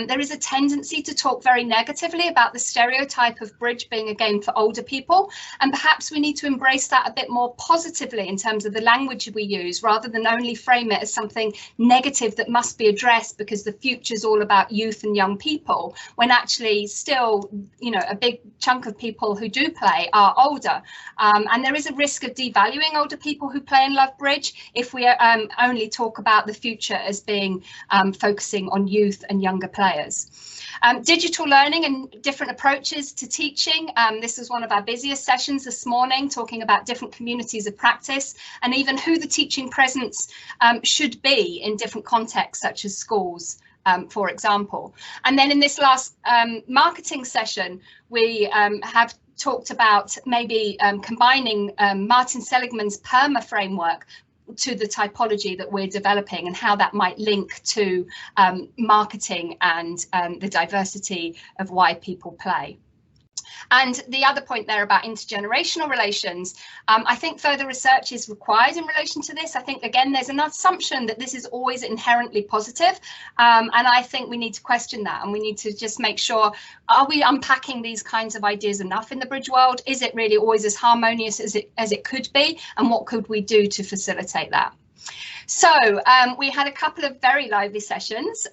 There is a tendency to talk very negatively about the stereotype of Bridge being a game for older people, and perhaps we need to embrace that a bit more positively in terms of the language we use, rather than only frame it as something negative that must be addressed because the future is all about youth and young people, when actually still, you know, a big chunk of people who do play are older, and there is a risk of devaluing older people who play and love Bridge if we only talk about the future as being focusing on youth and younger players. Digital learning and different approaches to teaching. This was one of our busiest sessions this morning, talking about different communities of practice and even who the teaching presence should be in different contexts, such as schools, for example. And then in this last marketing session, we have talked about maybe combining Martin Seligman's PERMA framework to the typology that we're developing and how that might link to marketing and the diversity of why people play. And the other point there about intergenerational relations, I think further research is required in relation to this. I think, again, there's an assumption that this is always inherently positive, and I think we need to question that, and we need to just make sure, are we unpacking these kinds of ideas enough in the Bridge world? Is it really always as harmonious as it could be, and what could we do to facilitate that? So we had a couple of very lively sessions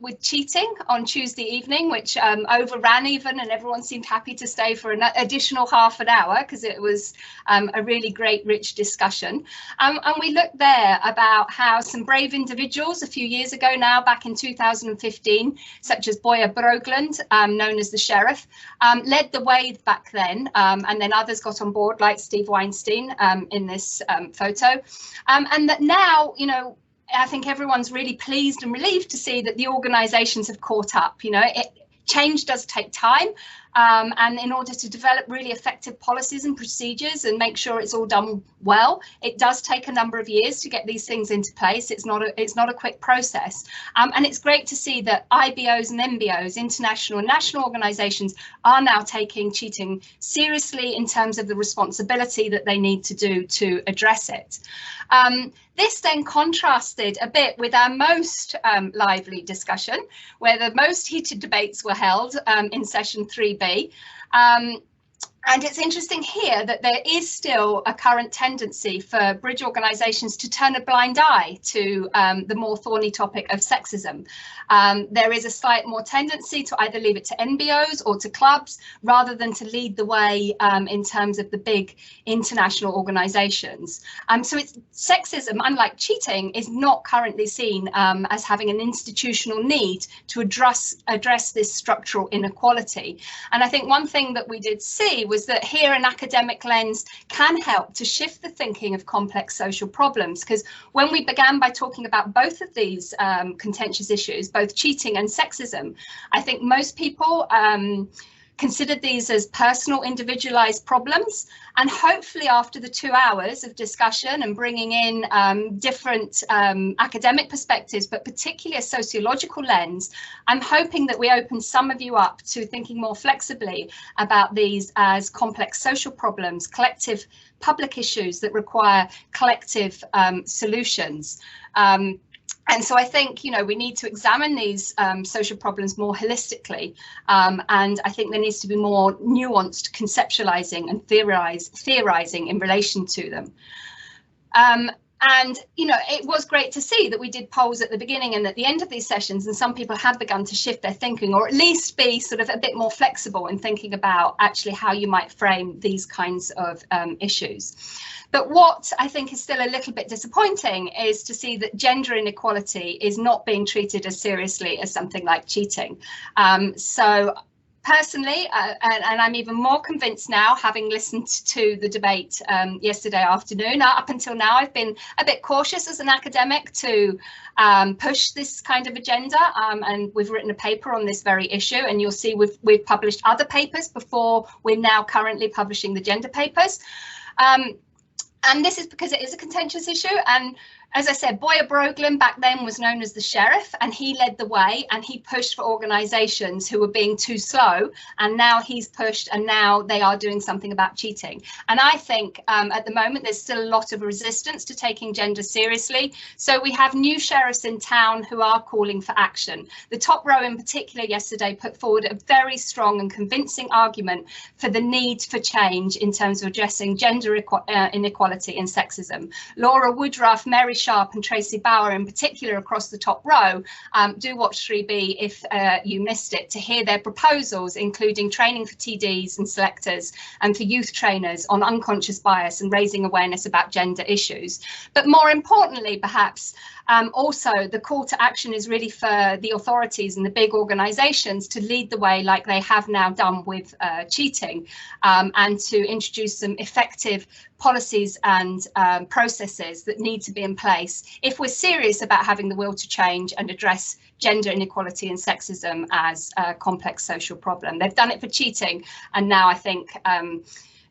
with cheating on Tuesday evening, which overran even, and everyone seemed happy to stay for an additional half an hour because it was a really great, rich discussion. And we looked there about how some brave individuals a few years ago now, back in 2015, such as Boya Brogland, known as the Sheriff, led the way back then, and then others got on board, like Steve Weinstein in this photo, and that now, you know, I think everyone's really pleased and relieved to see that the organisations have caught up. You know, change does take time, and in order to develop really effective policies and procedures and make sure it's all done well, it does take a number of years to get these things into place. It's not a quick process, and it's great to see that IBOs and MBOs, international and national organisations, are now taking cheating seriously in terms of the responsibility that they need to do to address it. This then contrasted a bit with our most lively discussion, where the most heated debates were held in session 3B. And it's interesting here that there is still a current tendency for bridge organisations to turn a blind eye to the more thorny topic of sexism. There is a slight more tendency to either leave it to NBOs or to clubs rather than to lead the way in terms of the big international organisations. So it's sexism, unlike cheating, is not currently seen as having an institutional need to address this structural inequality. And I think one thing that we did see was that here an academic lens can help to shift the thinking of complex social problems, because when we began by talking about both of these contentious issues, both cheating and sexism, I think most people considered these as personal, individualized problems. And hopefully after the 2 hours of discussion and bringing in different academic perspectives, but particularly a sociological lens, I'm hoping that we open some of you up to thinking more flexibly about these as complex social problems, collective public issues that require collective solutions. And so I think, you know, we need to examine these social problems more holistically. And I think there needs to be more nuanced conceptualizing and theorizing in relation to them. And, you know, it was great to see that we did polls at the beginning and at the end of these sessions, and some people have begun to shift their thinking, or at least be sort of a bit more flexible in thinking about actually how you might frame these kinds of issues. But what I think is still a little bit disappointing is to see that gender inequality is not being treated as seriously as something like cheating. So personally, and I'm even more convinced now, having listened to the debate yesterday afternoon, up until now, I've been a bit cautious as an academic to push this kind of agenda. And we've written a paper on this very issue, and you'll see we've published other papers before we're now currently publishing the gender papers. And this is because it is a contentious issue. And as I said, Boyer Broglen back then was known as the sheriff, and he led the way and he pushed for organisations who were being too slow. And now he's pushed, and now they are doing something about cheating. And I think at the moment there's still a lot of resistance to taking gender seriously. So we have new sheriffs in town who are calling for action. The top row in particular yesterday put forward a very strong and convincing argument for the need for change in terms of addressing gender inequality and sexism. Laura Woodruff, Mary Sharp and Tracy Bauer in particular across the top row, do watch 3B if you missed it to hear their proposals, including training for TDs and selectors and for youth trainers on unconscious bias and raising awareness about gender issues. But more importantly, perhaps, also the call to action is really for the authorities and the big organisations to lead the way like they have now done with cheating, and to introduce some effective policies and processes that need to be in place if we're serious about having the will to change and address gender inequality and sexism as a complex social problem. They've done it for cheating, and now I think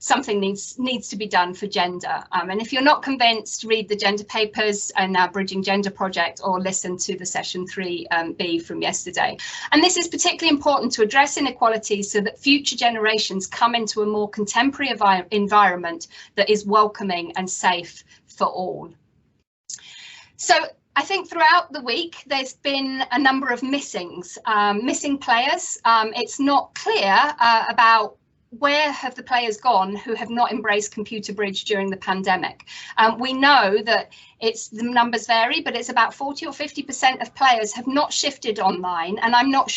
something needs to be done for gender. And if you're not convinced, read the gender papers and our Bridging Gender project, or listen to the session 3B from yesterday. And this is particularly important to address inequalities so that future generations come into a more contemporary environment that is welcoming and safe for all. So I think throughout the week, there's been a number of missing players. It's not clear about where have the players gone who have not embraced computer bridge during the pandemic. We know that the numbers vary, but it's about 40 or 50% of players have not shifted online. And I'm not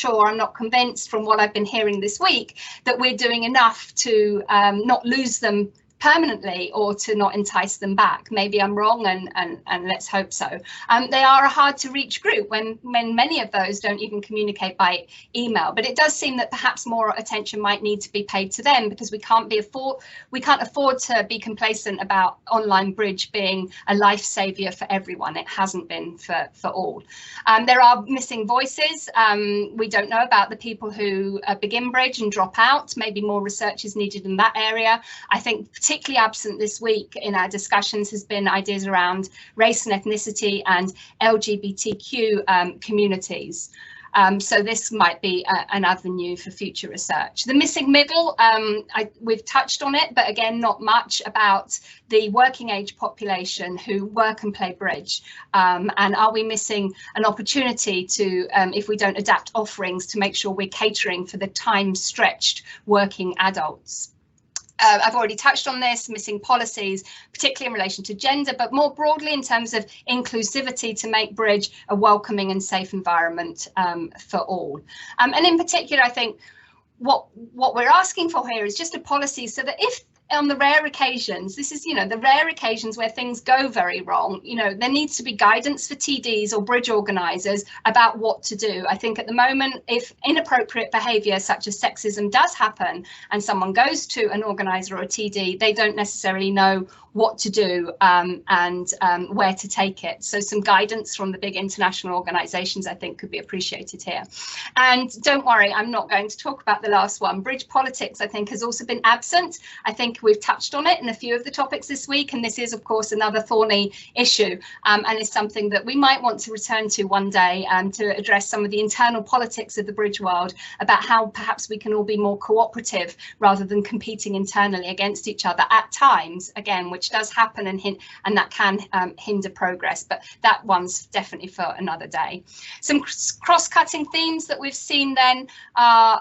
convinced from what I've been hearing this week that we're doing enough to not lose them permanently or to not entice them back. Maybe I'm wrong, and let's hope so. They are a hard to reach group when many of those don't even communicate by email, but it does seem that perhaps more attention might need to be paid to them, because we can't afford to be complacent about online bridge being a life savior for everyone. It hasn't been for all. There are missing voices. We don't know about the people who begin bridge and drop out. Maybe more research is needed in that area. I think particularly absent this week in our discussions has been ideas around race and ethnicity and LGBTQ communities. So this might be an avenue for future research. The missing middle, we've touched on it, but again, not much about the working age population who work and play bridge. And are we missing an opportunity to, if we don't adapt offerings, to make sure we're catering for the time-stretched working adults? I've already touched on this, missing policies, particularly in relation to gender, but more broadly in terms of inclusivity to make bridge a welcoming and safe environment for all. And in particular, I think what we're asking for here is just a policy so that if on the rare occasions, this is, the rare occasions where things go very wrong, there needs to be guidance for TDs or bridge organisers about what to do. I think at the moment, if inappropriate behaviour such as sexism does happen and someone goes to an organiser or a TD, they don't necessarily know what to do and where to take it. So some guidance from the big international organisations I think could be appreciated here. And don't worry, I'm not going to talk about the last one. Bridge politics I think has also been absent. I think we've touched on it in a few of the topics this week, and this is of course another thorny issue and is something that we might want to return to one day to address some of the internal politics of the bridge world, about how perhaps we can all be more cooperative rather than competing internally against each other at times, again, which does happen and that can hinder progress, but that one's definitely for another day. Some cross-cutting themes that we've seen then are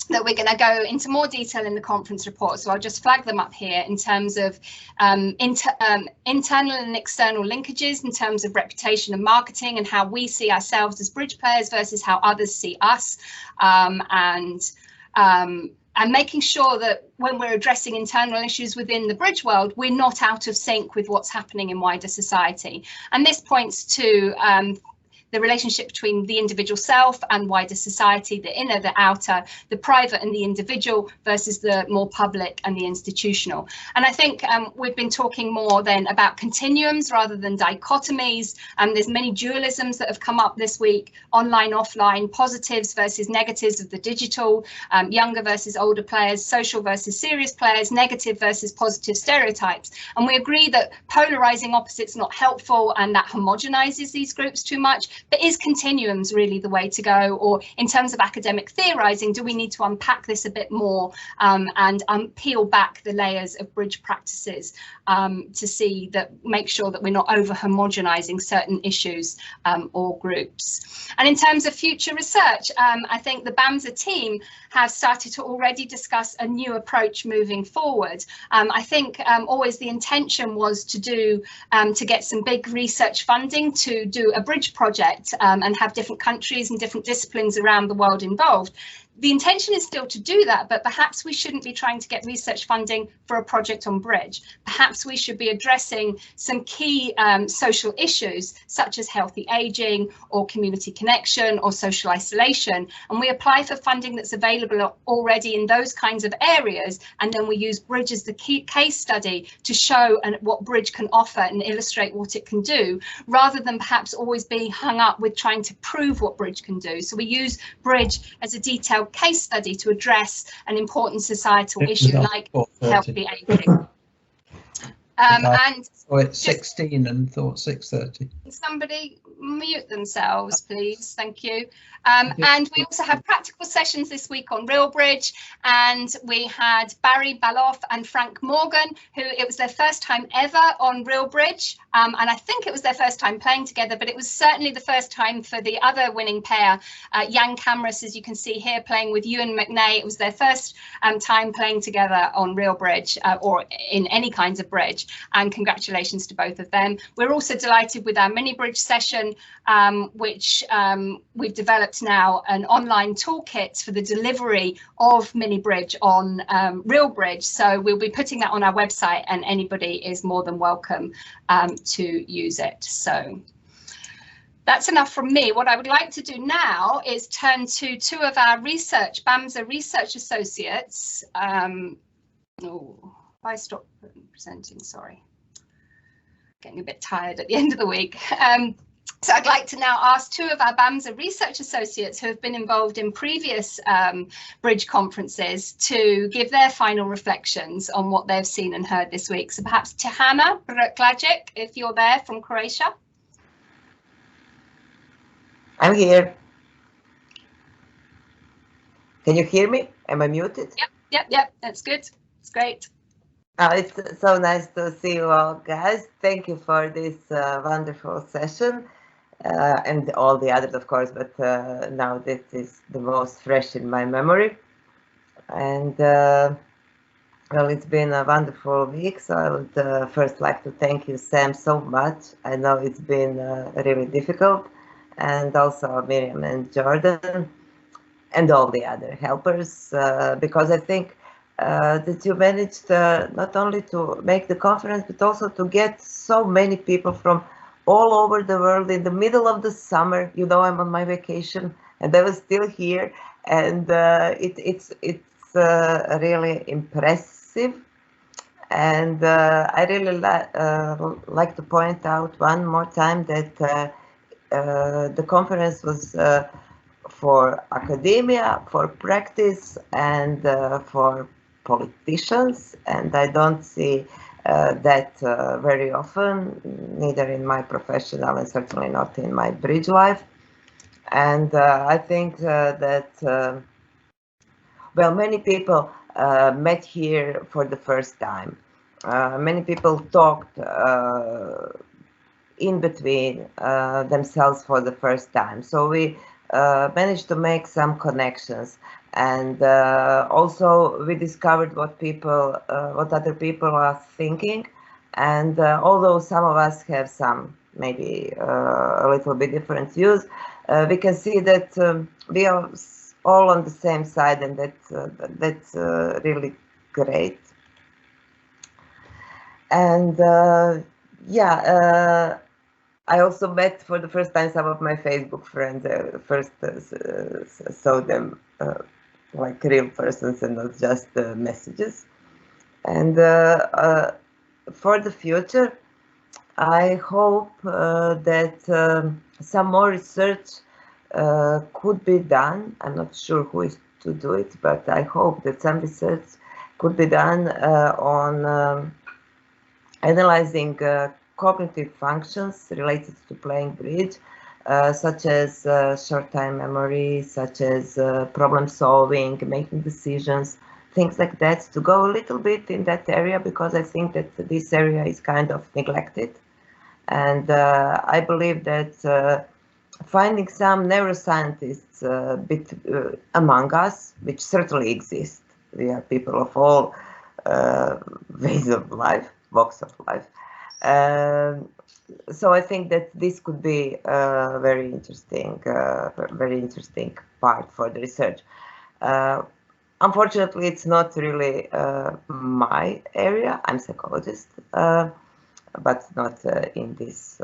that we're going to go into more detail in the conference report, so I'll just flag them up here in terms of internal and external linkages, in terms of reputation and marketing, and how we see ourselves as bridge players versus how others see us, and making sure that when we're addressing internal issues within the bridge world, we're not out of sync with what's happening in wider society. And this points to the relationship between the individual self and wider society, the inner, the outer, the private and the individual versus the more public and the institutional. And I think we've been talking more then about continuums rather than dichotomies. There's many dualisms that have come up this week: online, offline, positives versus negatives of the digital, younger versus older players, social versus serious players, negative versus positive stereotypes. And we agree that polarizing opposites not helpful, and that homogenizes these groups too much. But is continuums really the way to go? Or in terms of academic theorizing, do we need to unpack this a bit more and peel back the layers of bridge practices to see that, make sure that we're not over homogenizing certain issues or groups? And in terms of future research, I think the BAMSA team have started to already discuss a new approach moving forward. I think always the intention was to do to get some big research funding to do a bridge project and have different countries and different disciplines around the world involved. The intention is still to do that, but perhaps we shouldn't be trying to get research funding for a project on bridge. Perhaps we should be addressing some key social issues such as healthy aging or community connection or social isolation, and we apply for funding that's available already in those kinds of areas, and then we use bridge as the key case study to show what bridge can offer and illustrate what it can do, rather than perhaps always being hung up with trying to prove what bridge can do. So we use bridge as a detailed case study to address an important societal issue like healthy aging. And so it's 16 and thought 6:30. Somebody mute themselves, please. Thank you. And we also have practical sessions this week on Real Bridge, and we had Barry Baloff and Frank Morgan, who it was their first time ever on Real Bridge, and I think it was their first time playing together, but it was certainly the first time for the other winning pair, Jan Cameras, as you can see here, playing with Ewan McNay. It was their first time playing together on Real Bridge or in any kinds of bridge, and congratulations to both of them. We're also delighted with our mini bridge session, which we've developed now an online toolkit for the delivery of mini bridge on Real Bridge. So we'll be putting that on our website, and anybody is more than welcome to use it. So that's enough from me. What I would like to do now is turn to two of our BAMSA research associates. I stopped presenting, sorry. Getting a bit tired at the end of the week. So I'd like to now ask two of our BAMSA research associates who have been involved in previous bridge conferences to give their final reflections on what they've seen and heard this week. So perhaps Tihana Glajic, if you're there, from Croatia. I'm here. Can you hear me? Am I muted? Yep. That's good. It's great. It's so nice to see you all, guys. Thank you for this wonderful session and all the others, of course, but now this is the most fresh in my memory. And well, it's been a wonderful week, so I would first like to thank you, Sam, so much. I know it's been really difficult, and also Miriam and Jordan and all the other helpers, because I think that you managed not only to make the conference, but also to get so many people from all over the world in the middle of the summer. You know, I'm on my vacation, and I was still here, and it's really impressive. And I really like to point out one more time that the conference was for academia, for practice, and for politicians, and I don't see that very often, neither in my professional and certainly not in my bridge life. And I think that, well, many people met here for the first time. Many people talked in between themselves for the first time. So we managed to make some connections, and also we discovered what other people are thinking. And although some of us have some maybe a little bit different views, we can see that we are all on the same side, and that's really great. And yeah, I also met for the first time some of my Facebook friends. First saw them like real persons and not just messages. And for the future, I hope that some more research could be done. I'm not sure who is to do it, but I hope that some research could be done on analyzing cognitive functions related to playing bridge, such as short-time memory, such as problem solving, making decisions, things like that, to go a little bit in that area, because I think that this area is kind of neglected. And I believe that finding some neuroscientists among us, which certainly exist, we are people of all ways of life, walks of life. So I think that this could be a very interesting part for the research. Unfortunately, it's not really my area. I'm a psychologist, but not in this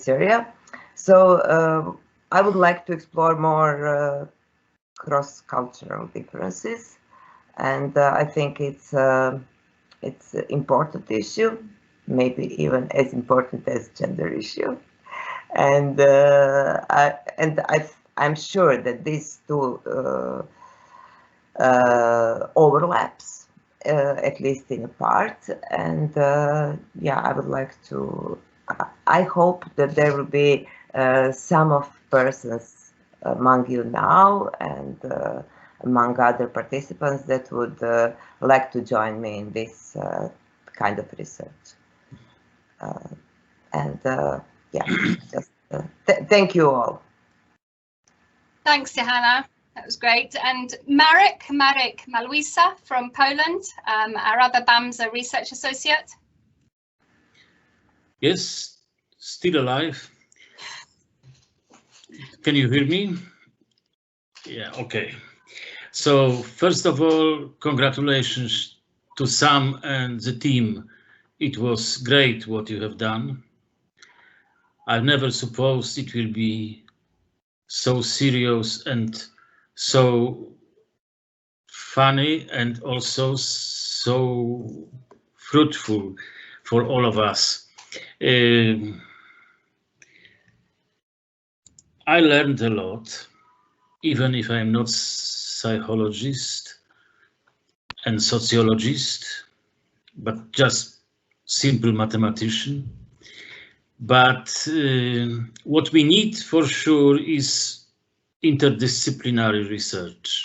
area. So I would like to explore more cross-cultural differences, and I think it's an important issue, maybe even as important as gender issue. And I'm sure that these two overlaps, at least in a part. And yeah, I would like to, I hope that there will be some of persons among you now and among other participants that would like to join me in this kind of research. And yeah, just thank you all. Thanks, Johanna. That was great. And Marek Maluisa from Poland, our other BAMSA research associate. Yes, still alive. Can you hear me? Yeah, okay. So first of all, congratulations to Sam and the team. It was great what you have done. I never supposed it will be so serious and so funny and also so fruitful for all of us. I learned a lot, even if I'm not psychologist and sociologist, but just simple mathematician. But what we need for sure is interdisciplinary research.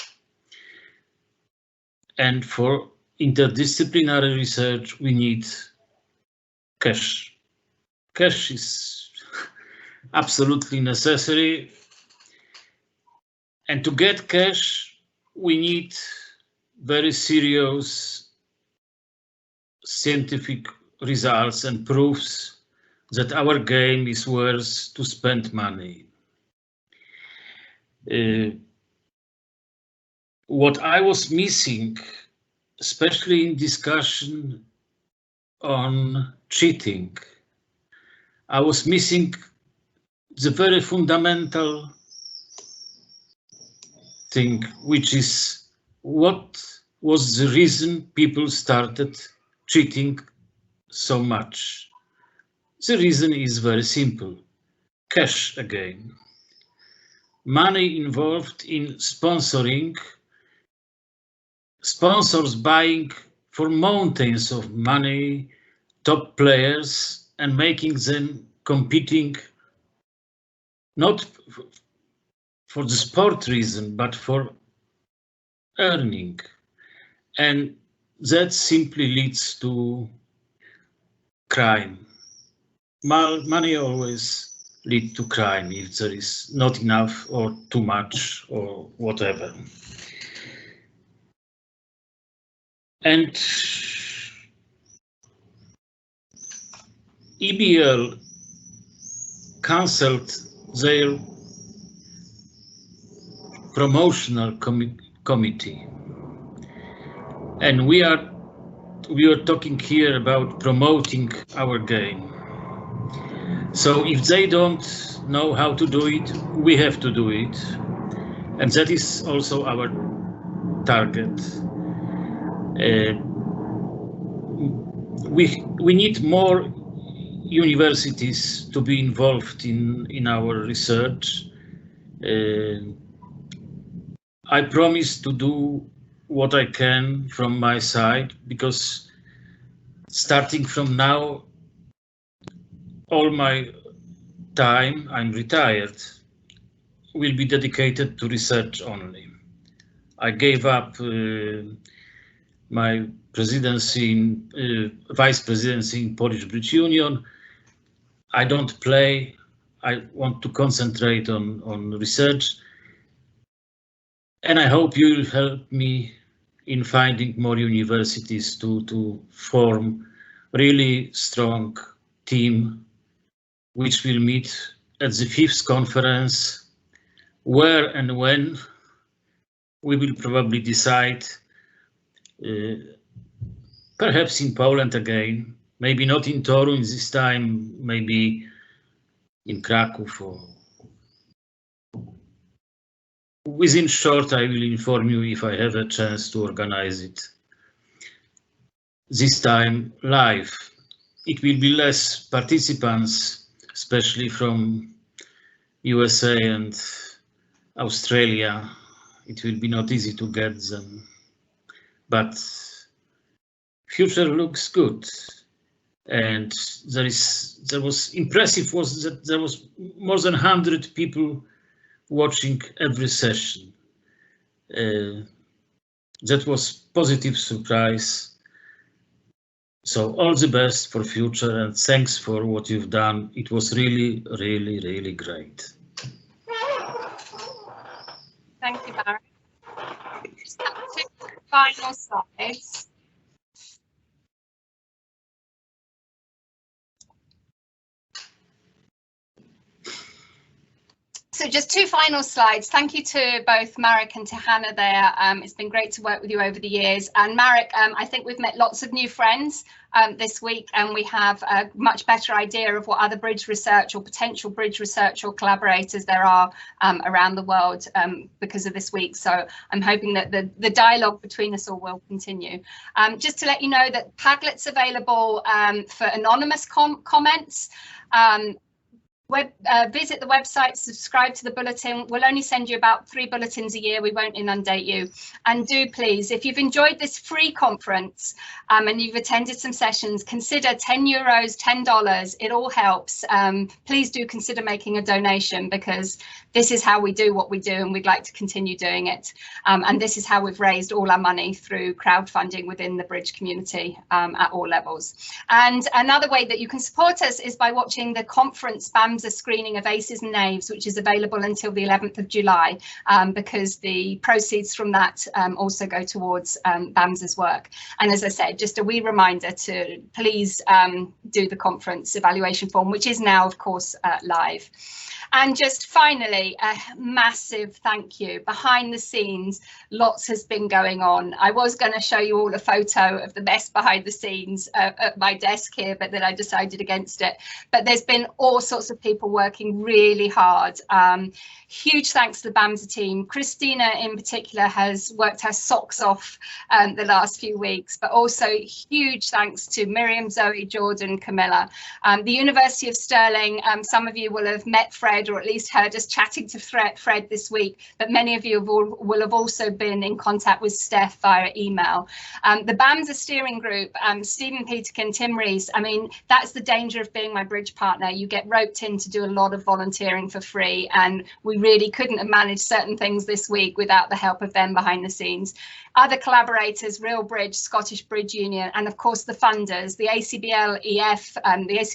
And for interdisciplinary research, we need cash. Cash is absolutely necessary. And to get cash, we need very serious scientific results and proofs that our game is worth to spend money. What I was missing, especially in discussion on cheating, I was missing the very fundamental thing, which is what was the reason people started cheating so much. The reason is very simple: cash again. Money involved in sponsoring, sponsors buying for mountains of money top players and making them competing not for the sport reason, but for earning. And that simply leads to crime. Money always leads to crime if there is not enough or too much or whatever. And EBL cancelled their promotional committee, and we are talking here about promoting our game. So if they don't know how to do it, we have to do it, and that is also our target. We need more universities to be involved in our research. I promise to do what I can from my side, because starting from now, all my time, I'm retired, will be dedicated to research only. I gave up my presidency, vice presidency in Polish Bridge Union. I don't play. I want to concentrate on research. And I hope you will help me in finding more universities to form really strong team, which will meet at the 5th conference, where and when we will probably decide, perhaps in Poland again, maybe not in Toruń this time, maybe in Kraków. Or within short, I will inform you if I have a chance to organize it. This time live. It will be less participants, especially from USA and Australia. It will be not easy to get them, but future looks good. And there was impressive was that there was more than 100 people watching every session. That was positive surprise. So all the best for future, and thanks for what you've done. It was really, really, really great. Thank you, Barry. Just have 2 final slides. So just 2 final slides. Thank you to both Marek and to Hannah there. It's been great to work with you over the years. And Marek, I think we've met lots of new friends this week, and we have a much better idea of what other bridge research or potential bridge research or collaborators there are around the world because of this week. So I'm hoping that the dialogue between us all will continue. Just to let you know that Padlet's available for anonymous comments. visit the website, subscribe to the bulletin. We'll only send you about 3 bulletins a year. We won't inundate you. And do please, if you've enjoyed this free conference and you've attended some sessions, consider €10, $10. It all helps. Please do consider making a donation, because this is how we do what we do, and we'd like to continue doing it. And this is how we've raised all our money, through crowdfunding within the Bridge community at all levels. And another way that you can support us is by watching the conference BAMSA screening of Aces and Knaves, which is available until the 11th of July, because the proceeds from that also go towards BAMSA's work. And as I said, just a wee reminder to please do the conference evaluation form, which is now, of course, live. And just finally, a massive thank you. Behind the scenes, lots has been going on. I was going to show you all a photo of the best behind the scenes at my desk here, but then I decided against it. But there's been all sorts of people working really hard. Huge thanks to the BAMSA team. Christina in particular has worked her socks off the last few weeks, but also huge thanks to Miriam, Zoe, Jordan, Camilla. The University of Stirling, some of you will have met Fred, or at least heard us chatting to Fred this week, but many of you will have also been in contact with Steph via email. The BAMSA steering group, Stephen Peterkin, Tim Rees, I mean, that's the danger of being my bridge partner. You get roped in to do a lot of volunteering for free, and we really couldn't have managed certain things this week without the help of them behind the scenes. Other collaborators, Real Bridge, Scottish Bridge Union, and of course the funders, the ACBL EF,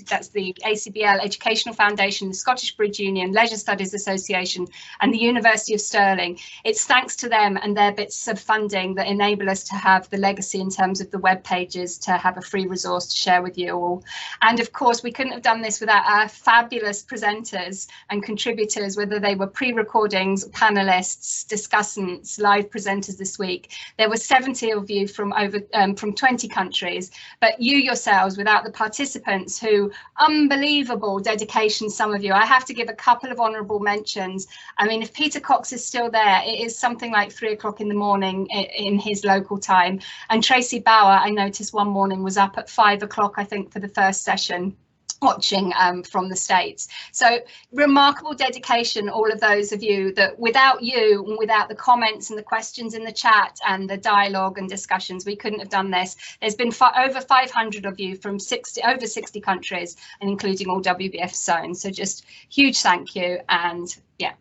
that's the ACBL Educational Foundation, the Scottish Bridge Union, Leisure Studies Association, and the University of Stirling. It's thanks to them and their bits of funding that enable us to have the legacy in terms of the web pages, to have a free resource to share with you all. And of course, we couldn't have done this without our fabulous presenters and contributors, whether they were pre-recordings, panelists, discussants, live presenters this week. There were 70 of you from 20 countries, but you yourselves, without the participants, who unbelievable dedication, some of you. I have to give a couple of honourable mentions. I mean, if Peter Cox is still there, it is something like 3 o'clock in the morning in his local time. And Tracy Bauer, I noticed one morning, was up at 5 o'clock, I think, for the first session, watching from the States. So remarkable dedication, all of those of you, that without you and without the comments and the questions in the chat and the dialogue and discussions, we couldn't have done this. There's been over 500 of you from over 60 countries, and including all WBF zones. So just huge thank you, and yeah,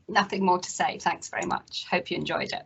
nothing more to say. Thanks very much. Hope you enjoyed it.